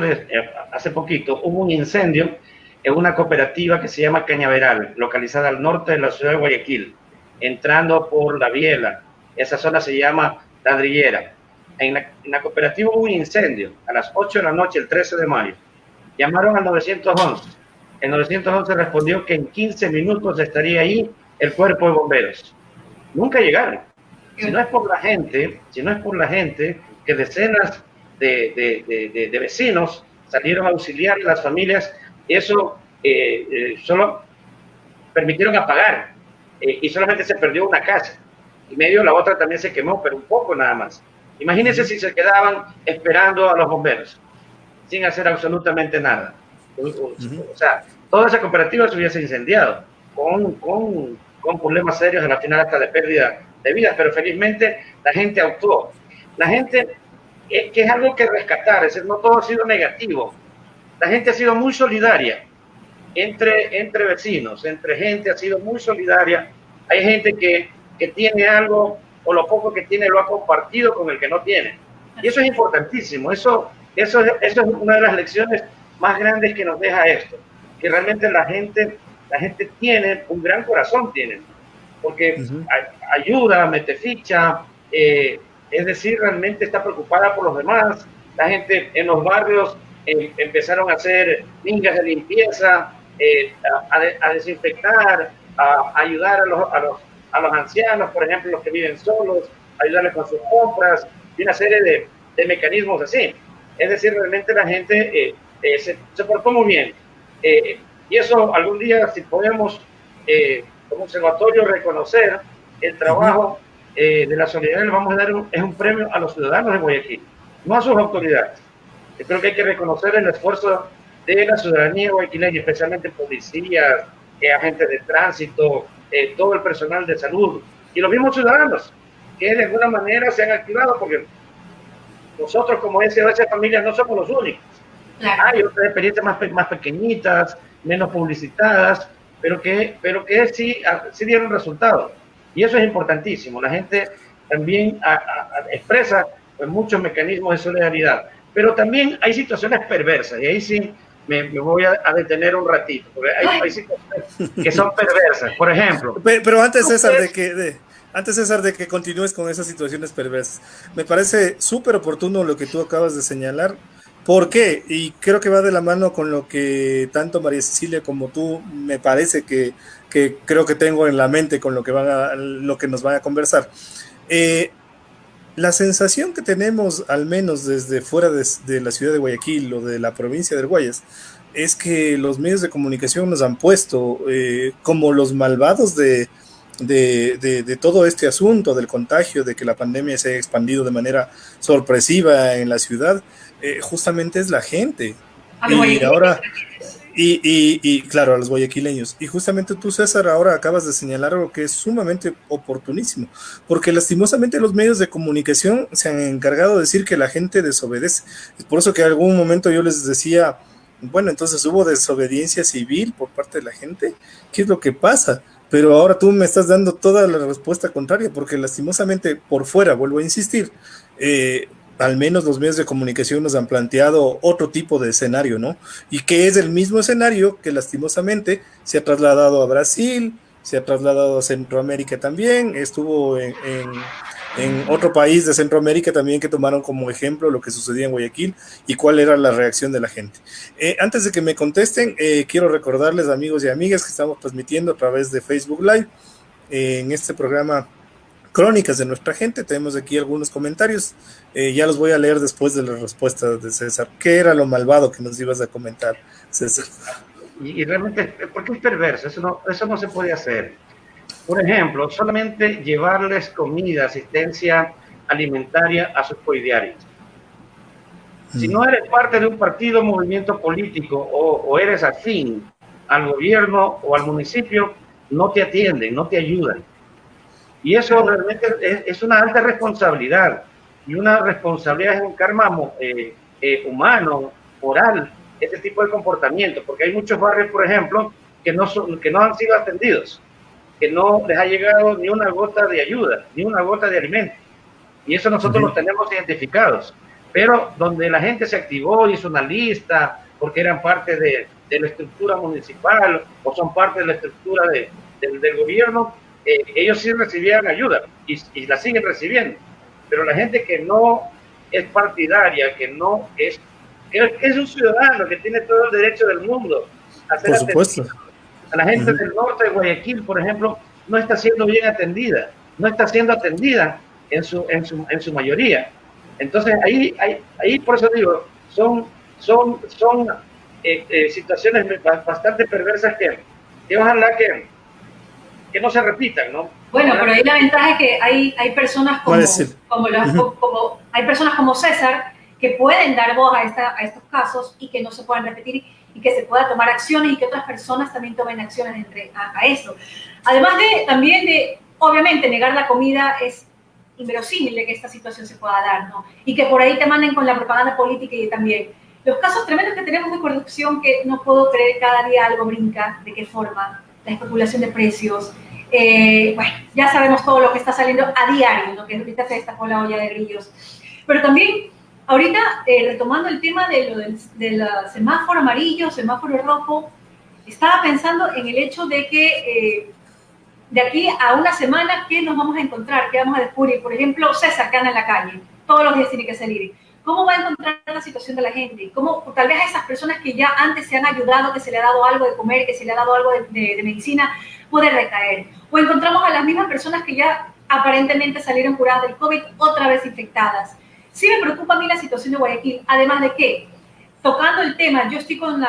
hace poquito, hubo un incendio en una cooperativa que se llama Cañaveral, localizada al norte de la ciudad de Guayaquil, entrando por La Biela. Esa zona se llama Ladrillera. En la cooperativa hubo un incendio a las 8 de la noche, el 13 de mayo. Llamaron al 911. El 911 respondió que en 15 minutos estaría ahí el cuerpo de bomberos. Nunca llegaron. Si no es por la gente que decenas de vecinos salieron a auxiliar a las familias, eso solo permitieron apagar, y solamente se perdió una casa, y medio la otra también se quemó, pero un poco nada más. Imagínense si se quedaban esperando a los bomberos, sin hacer absolutamente nada. O sea, toda esa cooperativa se hubiese incendiado, con problemas serios, a la final hasta de pérdida de vidas, pero felizmente la gente actuó. La gente, que es algo que rescatar, es decir, no todo ha sido negativo. La gente ha sido muy solidaria entre vecinos, entre gente ha sido muy solidaria. Hay gente que tiene algo o lo poco que tiene lo ha compartido con el que no tiene. Y eso es importantísimo. Eso es una de las lecciones más grandes que nos deja esto, que realmente la gente tiene un gran corazón, porque ayuda, mete ficha, es decir, realmente está preocupada por los demás. La gente en los barrios empezaron a hacer mingas de limpieza, a desinfectar, a ayudar a los ancianos, por ejemplo, los que viven solos, ayudarles con sus compras, y una serie de mecanismos así. Es decir, realmente la gente se portó muy bien. Y eso algún día, si podemos, como observatorio, reconocer el trabajo de la solidaridad, le vamos a dar un premio a los ciudadanos de Guayaquil, no a sus autoridades. Yo creo que hay que reconocer el esfuerzo de la ciudadanía guayaquileña, especialmente policías, agentes de tránsito, todo el personal de salud y los mismos ciudadanos que de alguna manera se han activado, porque nosotros como SOS Familias no somos los únicos. Claro. Hay otras experiencias más pequeñitas, menos publicitadas, pero que sí dieron resultados. Y eso es importantísimo. La gente también expresa muchos mecanismos de solidaridad. Pero también hay situaciones perversas, y ahí sí me voy a detener un ratito, porque hay situaciones que son perversas. Por ejemplo... Pero antes, César, de que continúes con esas situaciones perversas, me parece súper oportuno lo que tú acabas de señalar. ¿Por qué? Y creo que va de la mano con lo que tanto María Cecilia como tú me parece que creo que tengo en la mente con lo que nos van a conversar. La sensación que tenemos, al menos desde fuera de la ciudad de Guayaquil o de la provincia del Guayas, es que los medios de comunicación nos han puesto como los malvados de todo este asunto del contagio, de que la pandemia se ha expandido de manera sorpresiva en la ciudad. Justamente es la gente. Y ahora... Y claro, a los guayaquileños. Y justamente tú, César, ahora acabas de señalar algo que es sumamente oportunísimo, porque lastimosamente los medios de comunicación se han encargado de decir que la gente desobedece. Es por eso que en algún momento yo les decía, bueno, entonces hubo desobediencia civil por parte de la gente. ¿Qué es lo que pasa? Pero ahora tú me estás dando toda la respuesta contraria, porque lastimosamente por fuera, vuelvo a insistir, al menos los medios de comunicación nos han planteado otro tipo de escenario, ¿no? Y que es el mismo escenario que lastimosamente se ha trasladado a Brasil, se ha trasladado a Centroamérica también, estuvo en otro país de Centroamérica también que tomaron como ejemplo lo que sucedía en Guayaquil y cuál era la reacción de la gente. Antes de que me contesten, quiero recordarles, amigos y amigas, que estamos transmitiendo a través de Facebook Live en este programa Crónicas de Nuestra Gente. Tenemos aquí algunos comentarios, ya los voy a leer después de la respuesta de César. ¿Qué era lo malvado que nos ibas a comentar, César? Y realmente, ¿por qué es perverso? Eso no se puede hacer. Por ejemplo, solamente llevarles comida, asistencia alimentaria a sus coidiarios. Si no eres parte de un partido, movimiento político o eres afín al gobierno o al municipio, no te atienden, no te ayudan. Y eso realmente es una alta responsabilidad, y una responsabilidad es un karma humano, moral, ese tipo de comportamiento, porque hay muchos barrios, por ejemplo, que no han sido atendidos, que no les ha llegado ni una gota de ayuda, ni una gota de alimento. Y eso nosotros los tenemos identificados. Pero donde la gente se activó, hizo una lista, porque eran parte de la estructura municipal o son parte de la estructura del gobierno, ellos sí recibían ayuda y la siguen recibiendo. Pero la gente que no es partidaria, que es un ciudadano que tiene todo el derecho del mundo a ser atendido. Por supuesto. A la gente del norte de Guayaquil, por ejemplo, no está siendo bien atendida, no está siendo atendida en su mayoría. Entonces ahí por eso digo, son situaciones bastante perversas que ojalá que no se repitan, ¿no? Bueno, pero ahí la ventaja es que hay personas hay personas como César que pueden dar voz a estos casos y que no se puedan repetir y que se pueda tomar acciones y que otras personas también tomen acciones a eso. Además también obviamente, negar la comida es inverosímil de que esta situación se pueda dar, ¿no? Y que por ahí te manden con la propaganda política y también los casos tremendos que tenemos de corrupción, que no puedo creer, cada día algo brinca, de qué forma, la especulación de precios, Bueno, ya sabemos todo lo que está saliendo a diario, lo que ahorita se destapó la olla de grillos. Pero también, ahorita, retomando el tema del semáforo amarillo, semáforo rojo, estaba pensando en el hecho de que de aquí a una semana, ¿qué nos vamos a encontrar? ¿Qué vamos a descubrir? Por ejemplo, César, que anda en la calle, todos los días tiene que salir. ¿Cómo va a encontrar la situación de la gente? ¿Cómo, tal vez a esas personas que ya antes se han ayudado, que se le ha dado algo de comer, que se le ha dado algo de medicina, puede recaer? O encontramos a las mismas personas que ya aparentemente salieron curadas del COVID, otra vez infectadas. Sí me preocupa a mí la situación de Guayaquil, además de que, tocando el tema, yo estoy con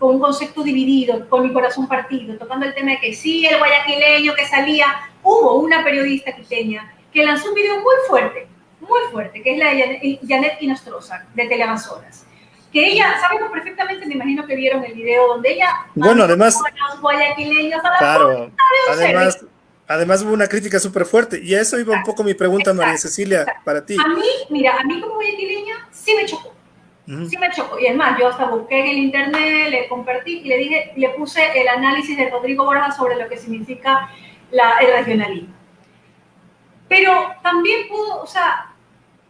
un concepto dividido, con mi corazón partido, tocando el tema de que sí, el guayaquileño que salía, hubo una periodista quiteña que lanzó un video muy fuerte, que es la de Janet Inostroza, de Teleamazonas. Que ella, sabemos perfectamente, me imagino que vieron el video donde ella... Bueno, además... Los guayaquileños a la claro, además hubo una crítica súper fuerte, y a eso iba un poco mi pregunta, María Cecilia, para ti. A mí como guayaquileña sí me chocó. Sí me chocó. Y es más, yo hasta busqué en el internet, le compartí y le puse el análisis de Rodrigo Borja sobre lo que significa el regionalismo. Pero también pudo, o sea,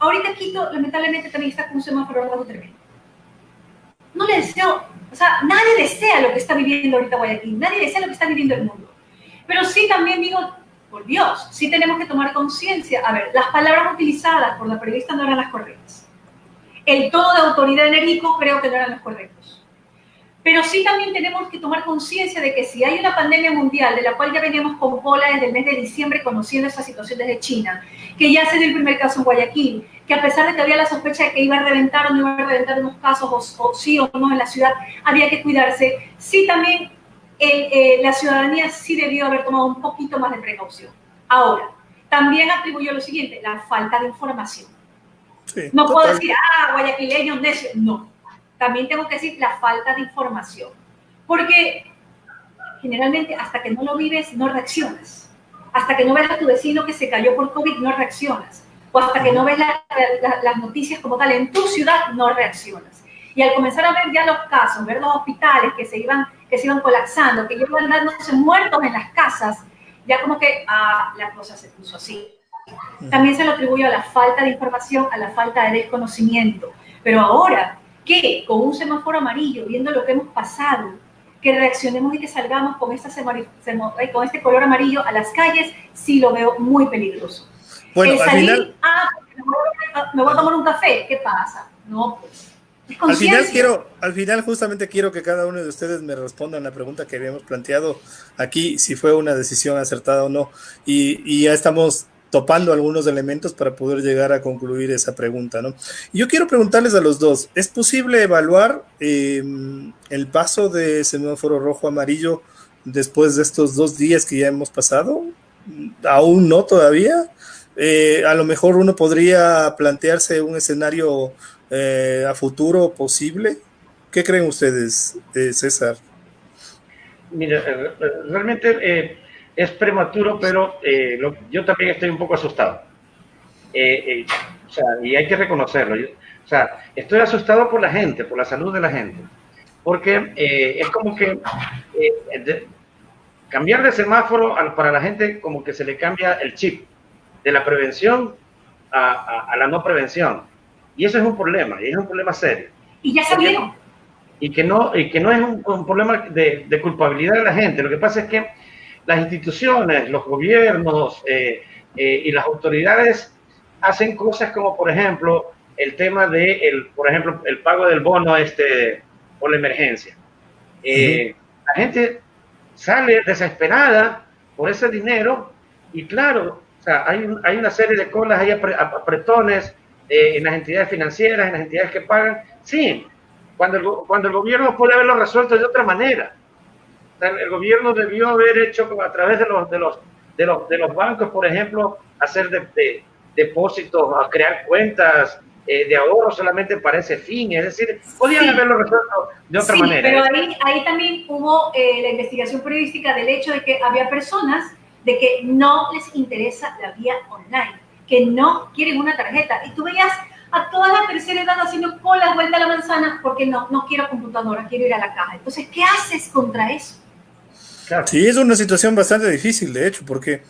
ahorita Quito lamentablemente también está con un semáforo rojo tremendo. No le deseo, o sea, nadie desea lo que está viviendo ahorita Guayaquil, nadie desea lo que está viviendo el mundo. Pero sí también digo, por Dios, sí tenemos que tomar conciencia. A ver, las palabras utilizadas por la periodista no eran las correctas. El tono de autoridad enérgico creo que no eran los correctos. Pero sí también tenemos que tomar conciencia de que si hay una pandemia mundial, de la cual ya veníamos con cola desde el mes de diciembre conociendo esa situación desde China, que ya se dio el primer caso en Guayaquil, que a pesar de que había la sospecha de que iba a reventar o no iba a reventar unos casos, o sí o no en la ciudad, había que cuidarse, sí también la ciudadanía sí debió haber tomado un poquito más de precaución. Ahora, también atribuyó lo siguiente, la falta de información. Sí, no total. Puedo decir, guayaquileños necios, no. También tengo que decir la falta de información. Porque generalmente hasta que no lo vives, no reaccionas. Hasta que no ves a tu vecino que se cayó por COVID, no reaccionas. O hasta que no ves las noticias como tal en tu ciudad, no reaccionas. Y al comenzar a ver ya los casos, ver los hospitales que se iban colapsando, que iban dándose muertos en las casas, ya como que la cosa se puso así. También se lo atribuyo a la falta de información, a la falta de desconocimiento. Pero ahora, ¿qué? Con un semáforo amarillo, viendo lo que hemos pasado, que reaccionemos y que salgamos con este color amarillo a las calles, sí lo veo muy peligroso. Bueno, al final... me voy a tomar un café, ¿qué pasa? No, pues... Al final justamente quiero que cada uno de ustedes me respondan la pregunta que habíamos planteado aquí, si fue una decisión acertada o no, y ya estamos topando algunos elementos para poder llegar a concluir esa pregunta, ¿no? Y yo quiero preguntarles a los dos, ¿es posible evaluar el paso de semáforo rojo-amarillo después de estos 2 días que ya hemos pasado? ¿Aún no todavía? A lo mejor uno podría plantearse un escenario a futuro posible. ¿Qué creen ustedes, César? Mira, realmente es prematuro, pero yo también estoy un poco asustado. O sea, y hay que reconocerlo. O sea, estoy asustado por la gente, por la salud de la gente. Porque es como que cambiar de semáforo para la gente como que se le cambia el chip de la prevención a la no prevención. Y eso es un problema, y es un problema serio. Y ya sabieron. Y que no es un problema de culpabilidad de la gente. Lo que pasa es que las instituciones, los gobiernos y las autoridades hacen cosas como, por ejemplo, el tema por ejemplo, el pago del bono por la emergencia. La gente sale desesperada por ese dinero y claro, o sea, hay una serie de colas, hay apretones en las entidades financieras, en las entidades que pagan. Sí, cuando el gobierno puede haberlo resuelto de otra manera. O sea, el gobierno debió haber hecho a través de los bancos, por ejemplo, hacer depósitos, a crear cuentas de ahorro solamente para ese fin. Es decir, podían haberlo resuelto de otra manera. Pero ahí también hubo la investigación periodística del hecho de que había personas de que no les interesa la vía online, que no quieren una tarjeta. Y tú veías a toda la tercera edad haciendo cola vuelta a la manzana porque no quiero computadora, quiero ir a la caja. Entonces, ¿qué haces contra eso? Claro. Sí, es una situación bastante difícil, de hecho, porque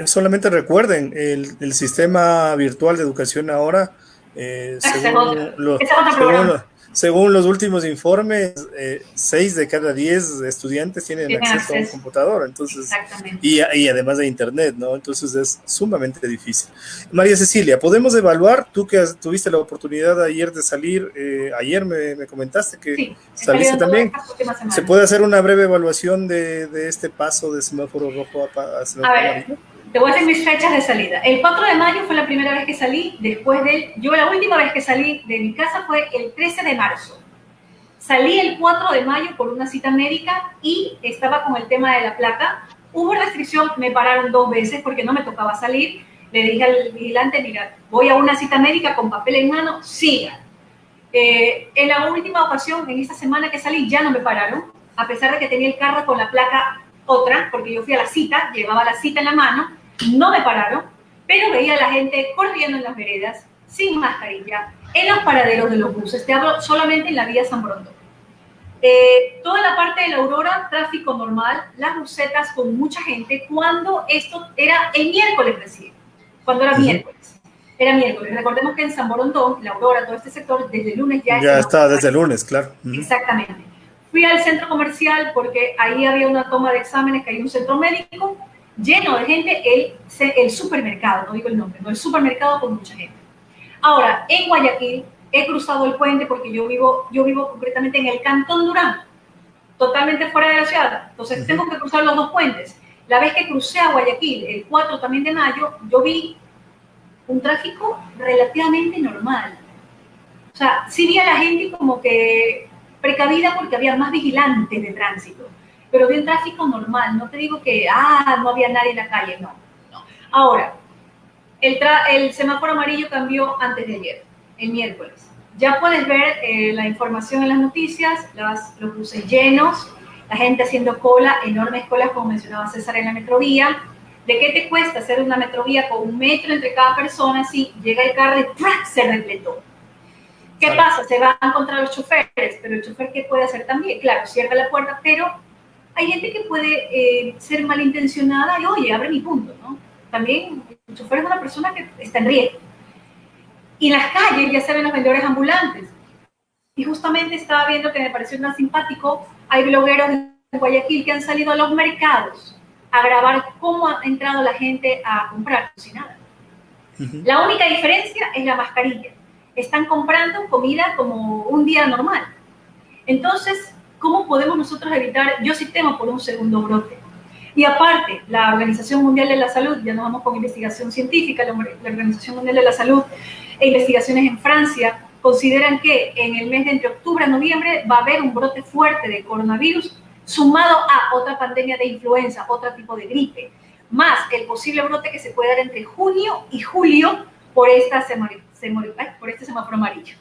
solamente recuerden, el sistema virtual de educación ahora, Ese es otro, ese es otro según, programa. según los últimos informes, 6 de cada 10 estudiantes tienen Tienen acceso a un acceso. computador, entonces, Exactamente. y además de Internet, ¿no? Entonces es sumamente difícil. María Cecilia, ¿podemos evaluar? Tú que tuviste la oportunidad ayer de salir, ayer me comentaste que Sí, he salido saliste en todas también. estas últimas ¿Se semanas. puede hacer una breve evaluación de este paso de semáforo rojo a A semáforo ver, amarillo? te voy a decir mis fechas de salida. El 4 de mayo fue la primera vez que salí, después de... Yo la última vez que salí de mi casa fue el 13 de marzo. Salí el 4 de mayo por una cita médica y estaba con el tema de la placa. Hubo restricción, me pararon 2 veces porque no me tocaba salir. Le dije al vigilante, mira, voy a una cita médica con papel en mano, siga. En la última ocasión, en esta semana que salí, ya no me pararon, a pesar de que tenía el carro con la placa otra, porque yo fui a la cita, llevaba la cita en la mano, no me pararon, pero veía a la gente corriendo en las veredas, sin mascarilla, en los paraderos de los buses. Te hablo solamente en la vía San Borondón. Toda la parte de la Aurora, tráfico normal, las busetas con mucha gente, cuando esto era el miércoles recién, cuando era miércoles. Era miércoles. Recordemos que en San Borondón, la Aurora, todo este sector, desde el lunes ya Ya es está desde el lunes, claro. Exactamente. Fui al centro comercial porque ahí había una toma de exámenes, que hay un centro médico lleno de gente, el supermercado, no digo el nombre, no, el supermercado con mucha gente. Ahora, en Guayaquil he cruzado el puente porque yo vivo concretamente en el Cantón Durán, totalmente fuera de la ciudad, entonces tengo que cruzar los 2 puentes. La vez que crucé a Guayaquil, el 4 también de mayo, yo vi un tráfico relativamente normal. O sea, sí vi a la gente como que precavida porque había más vigilantes de tránsito, pero vi un tráfico normal. No te digo que, no había nadie en la calle, no. Ahora, el semáforo amarillo cambió antes de ayer, el miércoles. Ya puedes ver la información en las noticias, los buses llenos, la gente haciendo cola, enormes colas, como mencionaba César, en la metrovía. ¿De qué te cuesta hacer una metrovía con 1 metro entre cada persona si llega el carro y ¡prac! Se repletó? ¿Qué pasa? Se van contra los choferes, pero el chofer, ¿qué puede hacer también? Claro, cierra la puerta, pero hay gente que puede ser malintencionada y, oye, abre mi punto, ¿no? También el chofer es una persona que está en riesgo. Y en las calles ya se ven los vendedores ambulantes. Y justamente estaba viendo que me pareció más simpático, hay blogueros de Guayaquil que han salido a los mercados a grabar cómo ha entrado la gente a comprar, sin nada. La única diferencia es la mascarilla. Están comprando comida como un día normal. Entonces, ¿cómo podemos nosotros evitar? Yo sí temo por un segundo brote. Y aparte, la Organización Mundial de la Salud, ya nos vamos con investigación científica, la Organización Mundial de la Salud e investigaciones en Francia, consideran que en el mes de entre octubre a noviembre va a haber un brote fuerte de coronavirus sumado a otra pandemia de influenza, otro tipo de gripe, más el posible brote que se puede dar entre junio y julio por este semáforo amarillo.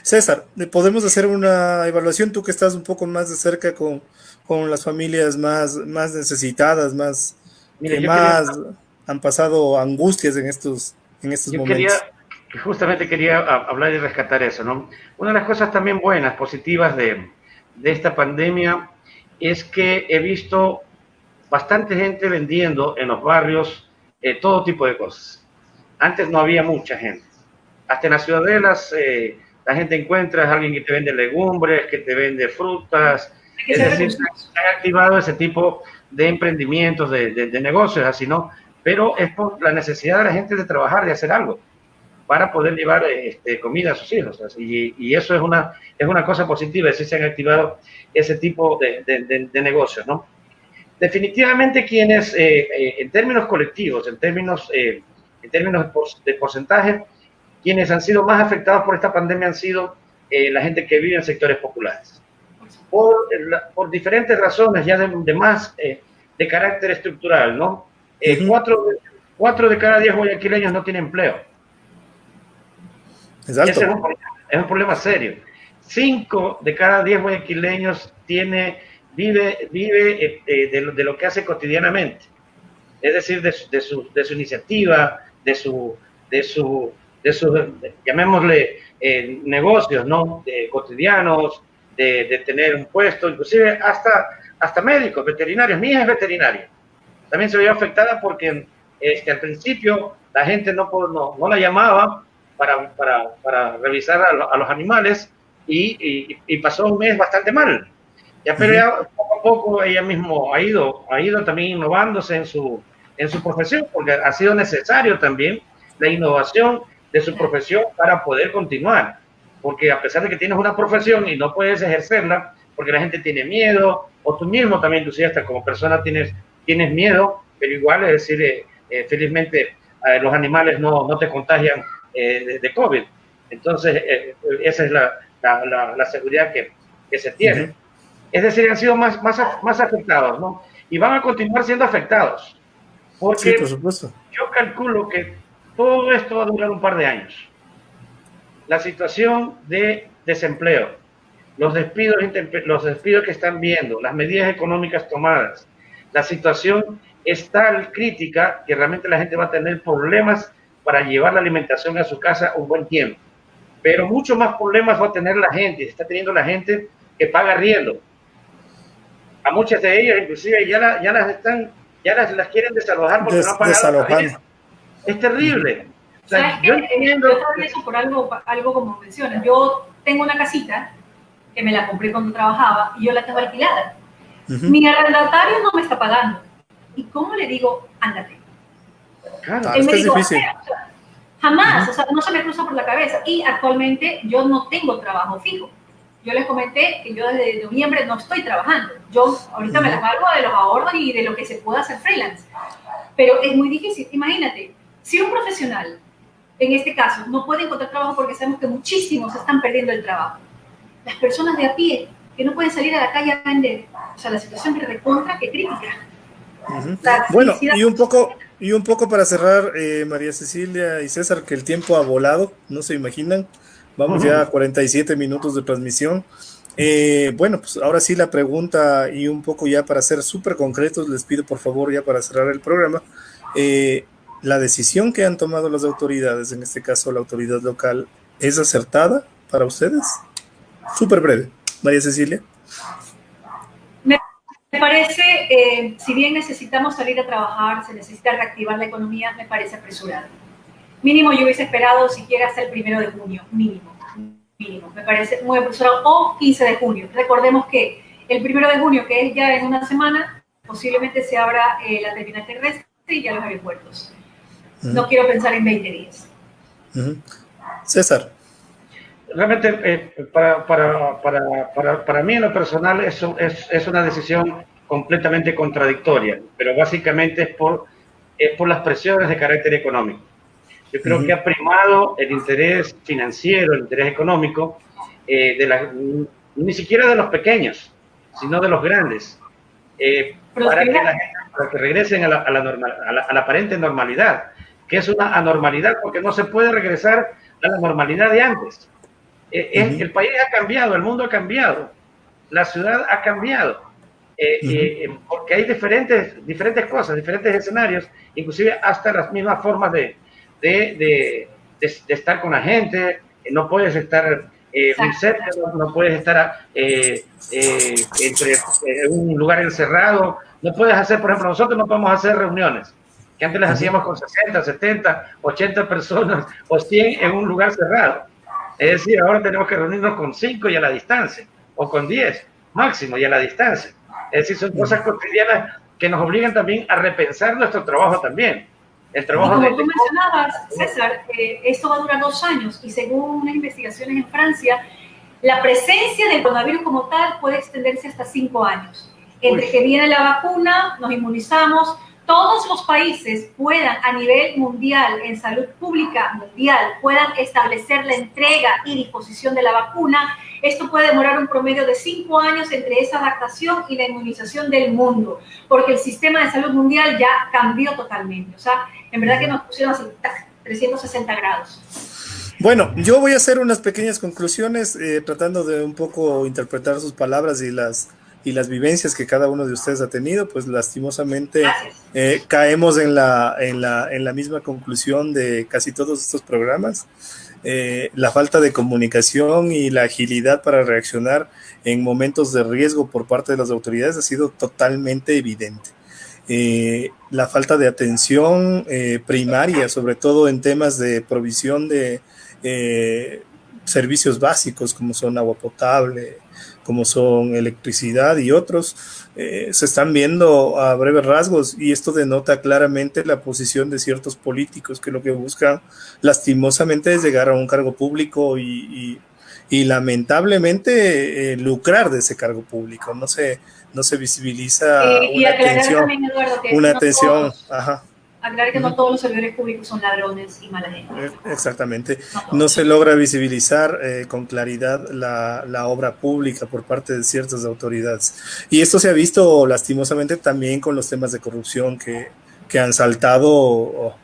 César, ¿podemos hacer una evaluación? Tú que estás un poco más de cerca con las familias más necesitadas, Mire, que más han pasado angustias en estos momentos. Justamente quería hablar y rescatar eso, ¿no? Una de las cosas también buenas, positivas de esta pandemia es que he visto bastante gente vendiendo en los barrios todo tipo de cosas. Antes no había mucha gente. Hasta en las ciudadelas la gente encuentra a alguien que te vende legumbres, que te vende frutas. Es decir, se han activado ese tipo de emprendimientos, de negocios, así, ¿no? Pero es por la necesidad de la gente de trabajar, de hacer algo, para poder llevar comida a sus hijos. Así, y eso es una cosa positiva, es decir, se han activado ese tipo de negocios, ¿no? Definitivamente quienes, en términos colectivos, en términos de porcentaje, quienes han sido más afectados por esta pandemia han sido la gente que vive en sectores populares. Por diferentes razones, ya de carácter estructural, ¿no? 4 de cada 10 guayaquileños no tienen empleo. Es alto. Ese es un problema serio. 5 de cada 10 guayaquileños vive de lo que hace cotidianamente. Es decir, de su iniciativa, de sus llamémosle, negocios, ¿no? Cotidianos, de tener un puesto, inclusive hasta hasta médicos, veterinarios. Mi hija es veterinaria. También se vio afectada porque al principio la gente no la llamaba para revisar a los animales y pasó un mes bastante mal. Ya, pero ya poco a poco ella mismo ha ido también innovándose en su profesión, porque ha sido necesario también la innovación de su profesión para poder continuar. Porque a pesar de que tienes una profesión y no puedes ejercerla, porque la gente tiene miedo, o tú mismo también, inclusive hasta como persona tienes miedo, pero igual, es decir, felizmente los animales no te contagian de COVID. Entonces, esa es la seguridad que se tiene. Es decir, han sido más afectados, ¿no? Y van a continuar siendo afectados. Porque sí, por supuesto. Yo calculo que todo esto va a durar un par de años. La situación de desempleo, los despidos que están viendo, las medidas económicas tomadas, la situación es tal crítica que realmente la gente va a tener problemas para llevar la alimentación a su casa un buen tiempo. Pero mucho más problemas va a tener la gente, está teniendo la gente que paga arriendo. A muchas de ellas, inclusive, ya las quieren desalojar porque no han pagado. Es terrible. O sea, yo entiendo eso por algo como mencionas. Yo tengo una casita que me la compré cuando trabajaba y yo la tengo alquilada. Mi arrendatario no me está pagando. ¿Y cómo le digo, ándate? Claro, es difícil. O sea, jamás, o sea, no se me cruza por la cabeza. Y actualmente yo no tengo trabajo fijo. Yo les comenté que yo desde noviembre no estoy trabajando. Yo ahorita me las valgo de los ahorros y de lo que se pueda hacer freelance. Pero es muy difícil. Imagínate, si un profesional, en este caso, no puede encontrar trabajo porque sabemos que muchísimos están perdiendo el trabajo. Las personas de a pie que no pueden salir a la calle a vender. O sea, la situación es recontra que crítica. Bueno, y un poco para cerrar, María Cecilia y César, que el tiempo ha volado, no se imaginan. Vamos ya a 47 minutos de transmisión. Bueno, pues ahora sí la pregunta, y un poco ya para ser súper concretos, les pido por favor ya para cerrar el programa, la decisión que han tomado las autoridades, en este caso la autoridad local, ¿es acertada para ustedes? Súper breve. María Cecilia. Me parece, si bien necesitamos salir a trabajar, se necesita reactivar la economía, me parece apresurado. Mínimo yo hubiese esperado siquiera hasta el 1 de junio, mínimo. Me parece muy apresurado, o 15 de junio. Recordemos que el 1 de junio, que es ya en una semana, posiblemente se abra la terminal terrestre y ya los aeropuertos. No quiero pensar en 20 días. César. Realmente, para mí en lo personal es una decisión completamente contradictoria, pero básicamente es por las presiones de carácter económico. Yo creo que ha primado el interés financiero, el interés económico, ni siquiera de los pequeños, sino de los grandes, para que regresen a la aparente normalidad, que es una anormalidad porque no se puede regresar a la normalidad de antes. El país ha cambiado, el mundo ha cambiado, la ciudad ha cambiado, porque hay diferentes cosas, diferentes escenarios, inclusive hasta las mismas formas de estar con la gente. No puedes estar muy cerca, no puedes estar en un lugar encerrado, no puedes hacer, por ejemplo, nosotros no podemos hacer reuniones, que antes las hacíamos con 60, 70, 80 personas o 100 en un lugar cerrado. Es decir, ahora tenemos que reunirnos con 5 y a la distancia, o con 10 máximo y a la distancia. Es decir, son cosas cotidianas que nos obligan también a repensar nuestro trabajo también. El trabajo como tú mencionabas, César, esto va a durar 2 años y según unas investigaciones en Francia, la presencia del coronavirus como tal puede extenderse hasta 5 años. Entre que viene la vacuna, nos inmunizamos, todos los países puedan a nivel mundial, en salud pública mundial, puedan establecer la entrega y disposición de la vacuna. Esto puede demorar un promedio de 5 años entre esa adaptación y la inmunización del mundo, porque el sistema de salud mundial ya cambió totalmente. O sea, en verdad que nos pusieron así, 360 grados. Bueno, yo voy a hacer unas pequeñas conclusiones, tratando de un poco interpretar sus palabras y las vivencias que cada uno de ustedes ha tenido. Pues lastimosamente caemos en la misma conclusión de casi todos estos programas. la falta de comunicación y la agilidad para reaccionar en momentos de riesgo por parte de las autoridades ha sido totalmente evidente. La falta de atención primaria, sobre todo en temas de provisión de servicios básicos como son agua potable, como son electricidad y otros, se están viendo a breves rasgos, y esto denota claramente la posición de ciertos políticos que lo que buscan lastimosamente es llegar a un cargo público y lamentablemente lucrar de ese cargo público. No se visibiliza y aclarar también, Eduardo, que una no atención, todos, ajá. aclarar que no todos los servidores públicos son ladrones y mala gente. Exactamente. No se logra visibilizar con claridad la obra pública por parte de ciertas autoridades. Y esto se ha visto lastimosamente también con los temas de corrupción que han saltado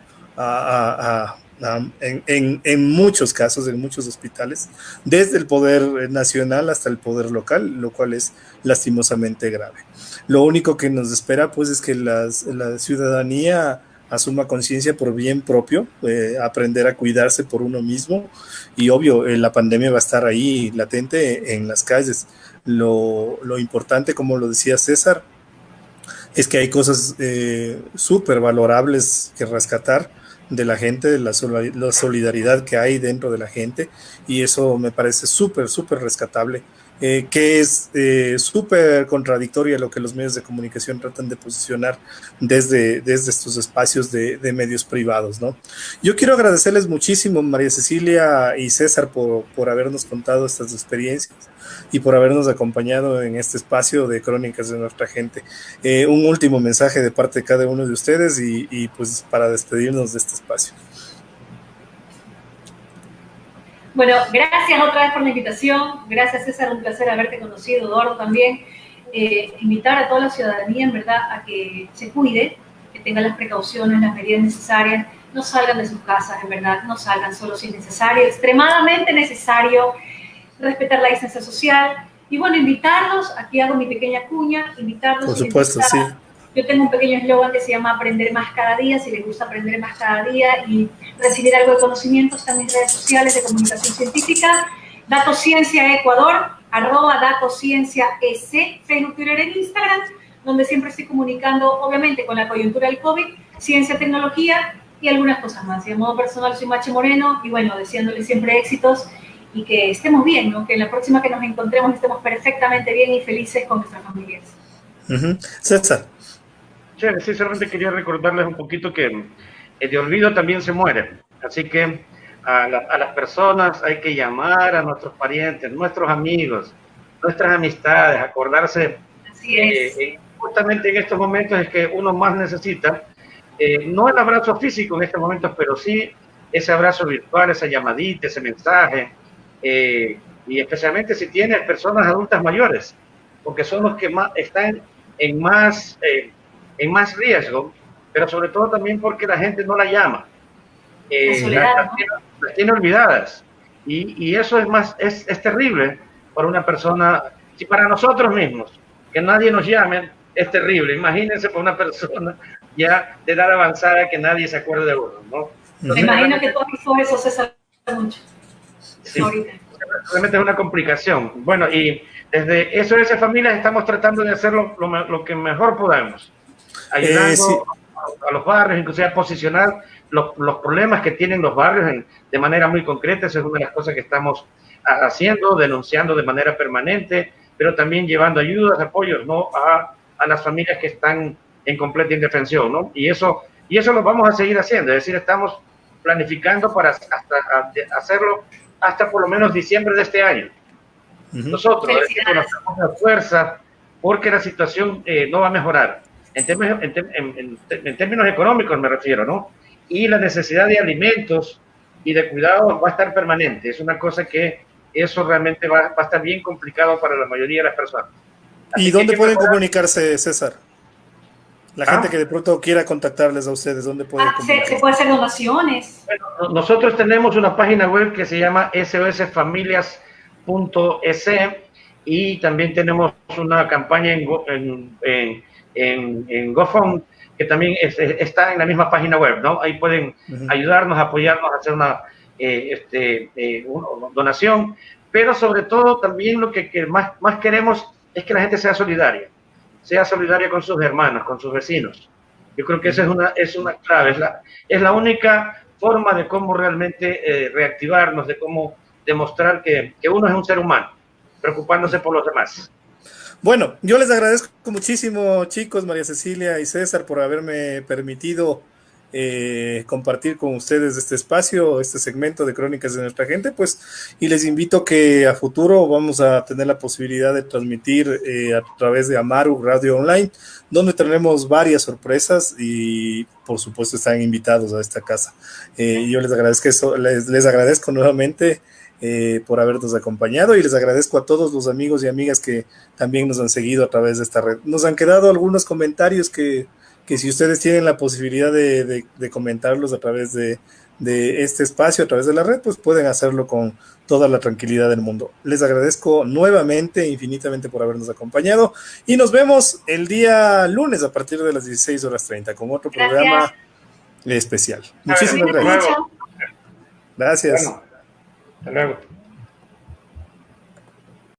en muchos casos, en muchos hospitales, desde el poder nacional hasta el poder local, lo cual es lastimosamente grave. Lo único que nos espera pues es que la ciudadanía asuma conciencia por bien propio, aprender a cuidarse por uno mismo, y obvio, la pandemia va a estar ahí latente en las calles. Lo importante, como lo decía César, es que hay cosas súper valorables que rescatar de la gente, de la solidaridad que hay dentro de la gente, y eso me parece súper rescatable, que es súper contradictorio a lo que los medios de comunicación tratan de posicionar desde estos espacios de medios privados, ¿no? Yo quiero agradecerles muchísimo, María Cecilia y César, por habernos contado estas experiencias y por habernos acompañado en este espacio de Crónicas de Nuestra Gente. Un último mensaje de parte de cada uno de ustedes y pues para despedirnos de este espacio. Bueno, gracias otra vez por la invitación. Gracias, César, un placer haberte conocido. Eduardo también. Invitar a toda la ciudadanía, en verdad, a que se cuide, que tengan las precauciones, las medidas necesarias. No salgan de sus casas, en verdad, no salgan solo si es necesario, extremadamente necesario, respetar la distancia social. Y bueno, invitarlos, aquí hago mi pequeña cuña, invitarlos. Por supuesto, sí. Yo tengo un pequeño eslogan que se llama Aprender Más Cada Día. Si les gusta aprender más cada día y recibir algo de conocimiento, están en mis redes sociales de comunicación científica, Datociencia Ecuador, @Datociencia EC, Facebook, Twitter, en Instagram, donde siempre estoy comunicando, obviamente, con la coyuntura del COVID, ciencia, tecnología y algunas cosas más. Y de modo personal soy Mache Moreno, y bueno, deseándoles siempre éxitos y que estemos bien, ¿no? Que en la próxima que nos encontremos estemos perfectamente bien y felices con nuestras familias. César. Sí, solamente quería recordarles un poquito que de olvido también se muere. Así que a las personas hay que llamar a nuestros parientes, nuestros amigos, nuestras amistades, acordarse. Así es. Justamente en estos momentos es que uno más necesita, no el abrazo físico en estos momentos, pero sí ese abrazo virtual, esa llamadita, ese mensaje, y especialmente si tienes personas adultas mayores, porque son los que más están en más riesgo, pero sobre todo también porque la gente no la llama, las tiene olvidadas, y eso es terrible para una persona, y para nosotros mismos, que nadie nos llame, es terrible. Imagínense para una persona ya de edad avanzada que nadie se acuerde de uno, ¿no? Entonces, me imagino que tú aquí por eso se sabe mucho. Sí, realmente es una complicación. Bueno, y desde SOS Familias estamos tratando de hacer lo que mejor podamos, ayudando a los barrios, inclusive a posicionar los problemas que tienen los barrios de manera muy concreta. Esa es una de las cosas que estamos haciendo, denunciando de manera permanente, pero también llevando ayudas, apoyos, ¿no? a las familias que están en completa indefensión, ¿no? Y eso lo vamos a seguir haciendo, es decir, estamos planificando para hacerlo hasta por lo menos diciembre de este año. Nosotros nos damos la fuerza porque la situación no va a mejorar, en términos económicos me refiero, ¿no? Y la necesidad de alimentos y de cuidado va a estar permanente. Es una cosa que eso realmente va a estar bien complicado para la mayoría de las personas. ¿Y dónde pueden comunicarse, César? La gente que de pronto quiera contactarles a ustedes, ¿dónde pueden comunicarse? Se puede hacer donaciones. Bueno, nosotros tenemos una página web que se llama sosfamilias.es, y también tenemos una campaña en GoFund, que también está en la misma página web, ¿no? Ahí pueden ayudarnos, apoyarnos, hacer donación, pero sobre todo también lo que más queremos es que la gente sea solidaria con sus hermanos, con sus vecinos. Yo creo que esa es una clave, es la única forma de cómo realmente reactivarnos, de cómo demostrar que uno es un ser humano, preocupándose por los demás. Bueno, yo les agradezco muchísimo, chicos, María Cecilia y César, por haberme permitido compartir con ustedes este espacio, este segmento de Crónicas de Nuestra Gente, pues, y les invito que a futuro vamos a tener la posibilidad de transmitir a través de Amaru Radio Online, donde tendremos varias sorpresas y por supuesto están invitados a esta casa. Yo les agradezco nuevamente por habernos acompañado y les agradezco a todos los amigos y amigas que también nos han seguido a través de esta red. Nos han quedado algunos comentarios que si ustedes tienen la posibilidad de comentarlos a través de este espacio, a través de la red, pues pueden hacerlo con toda la tranquilidad del mundo. Les agradezco nuevamente, infinitamente por habernos acompañado y nos vemos el día lunes a partir de las 16:30 con otro programa especial. Muchísimas gracias. Luego. Gracias. Bueno, hasta luego.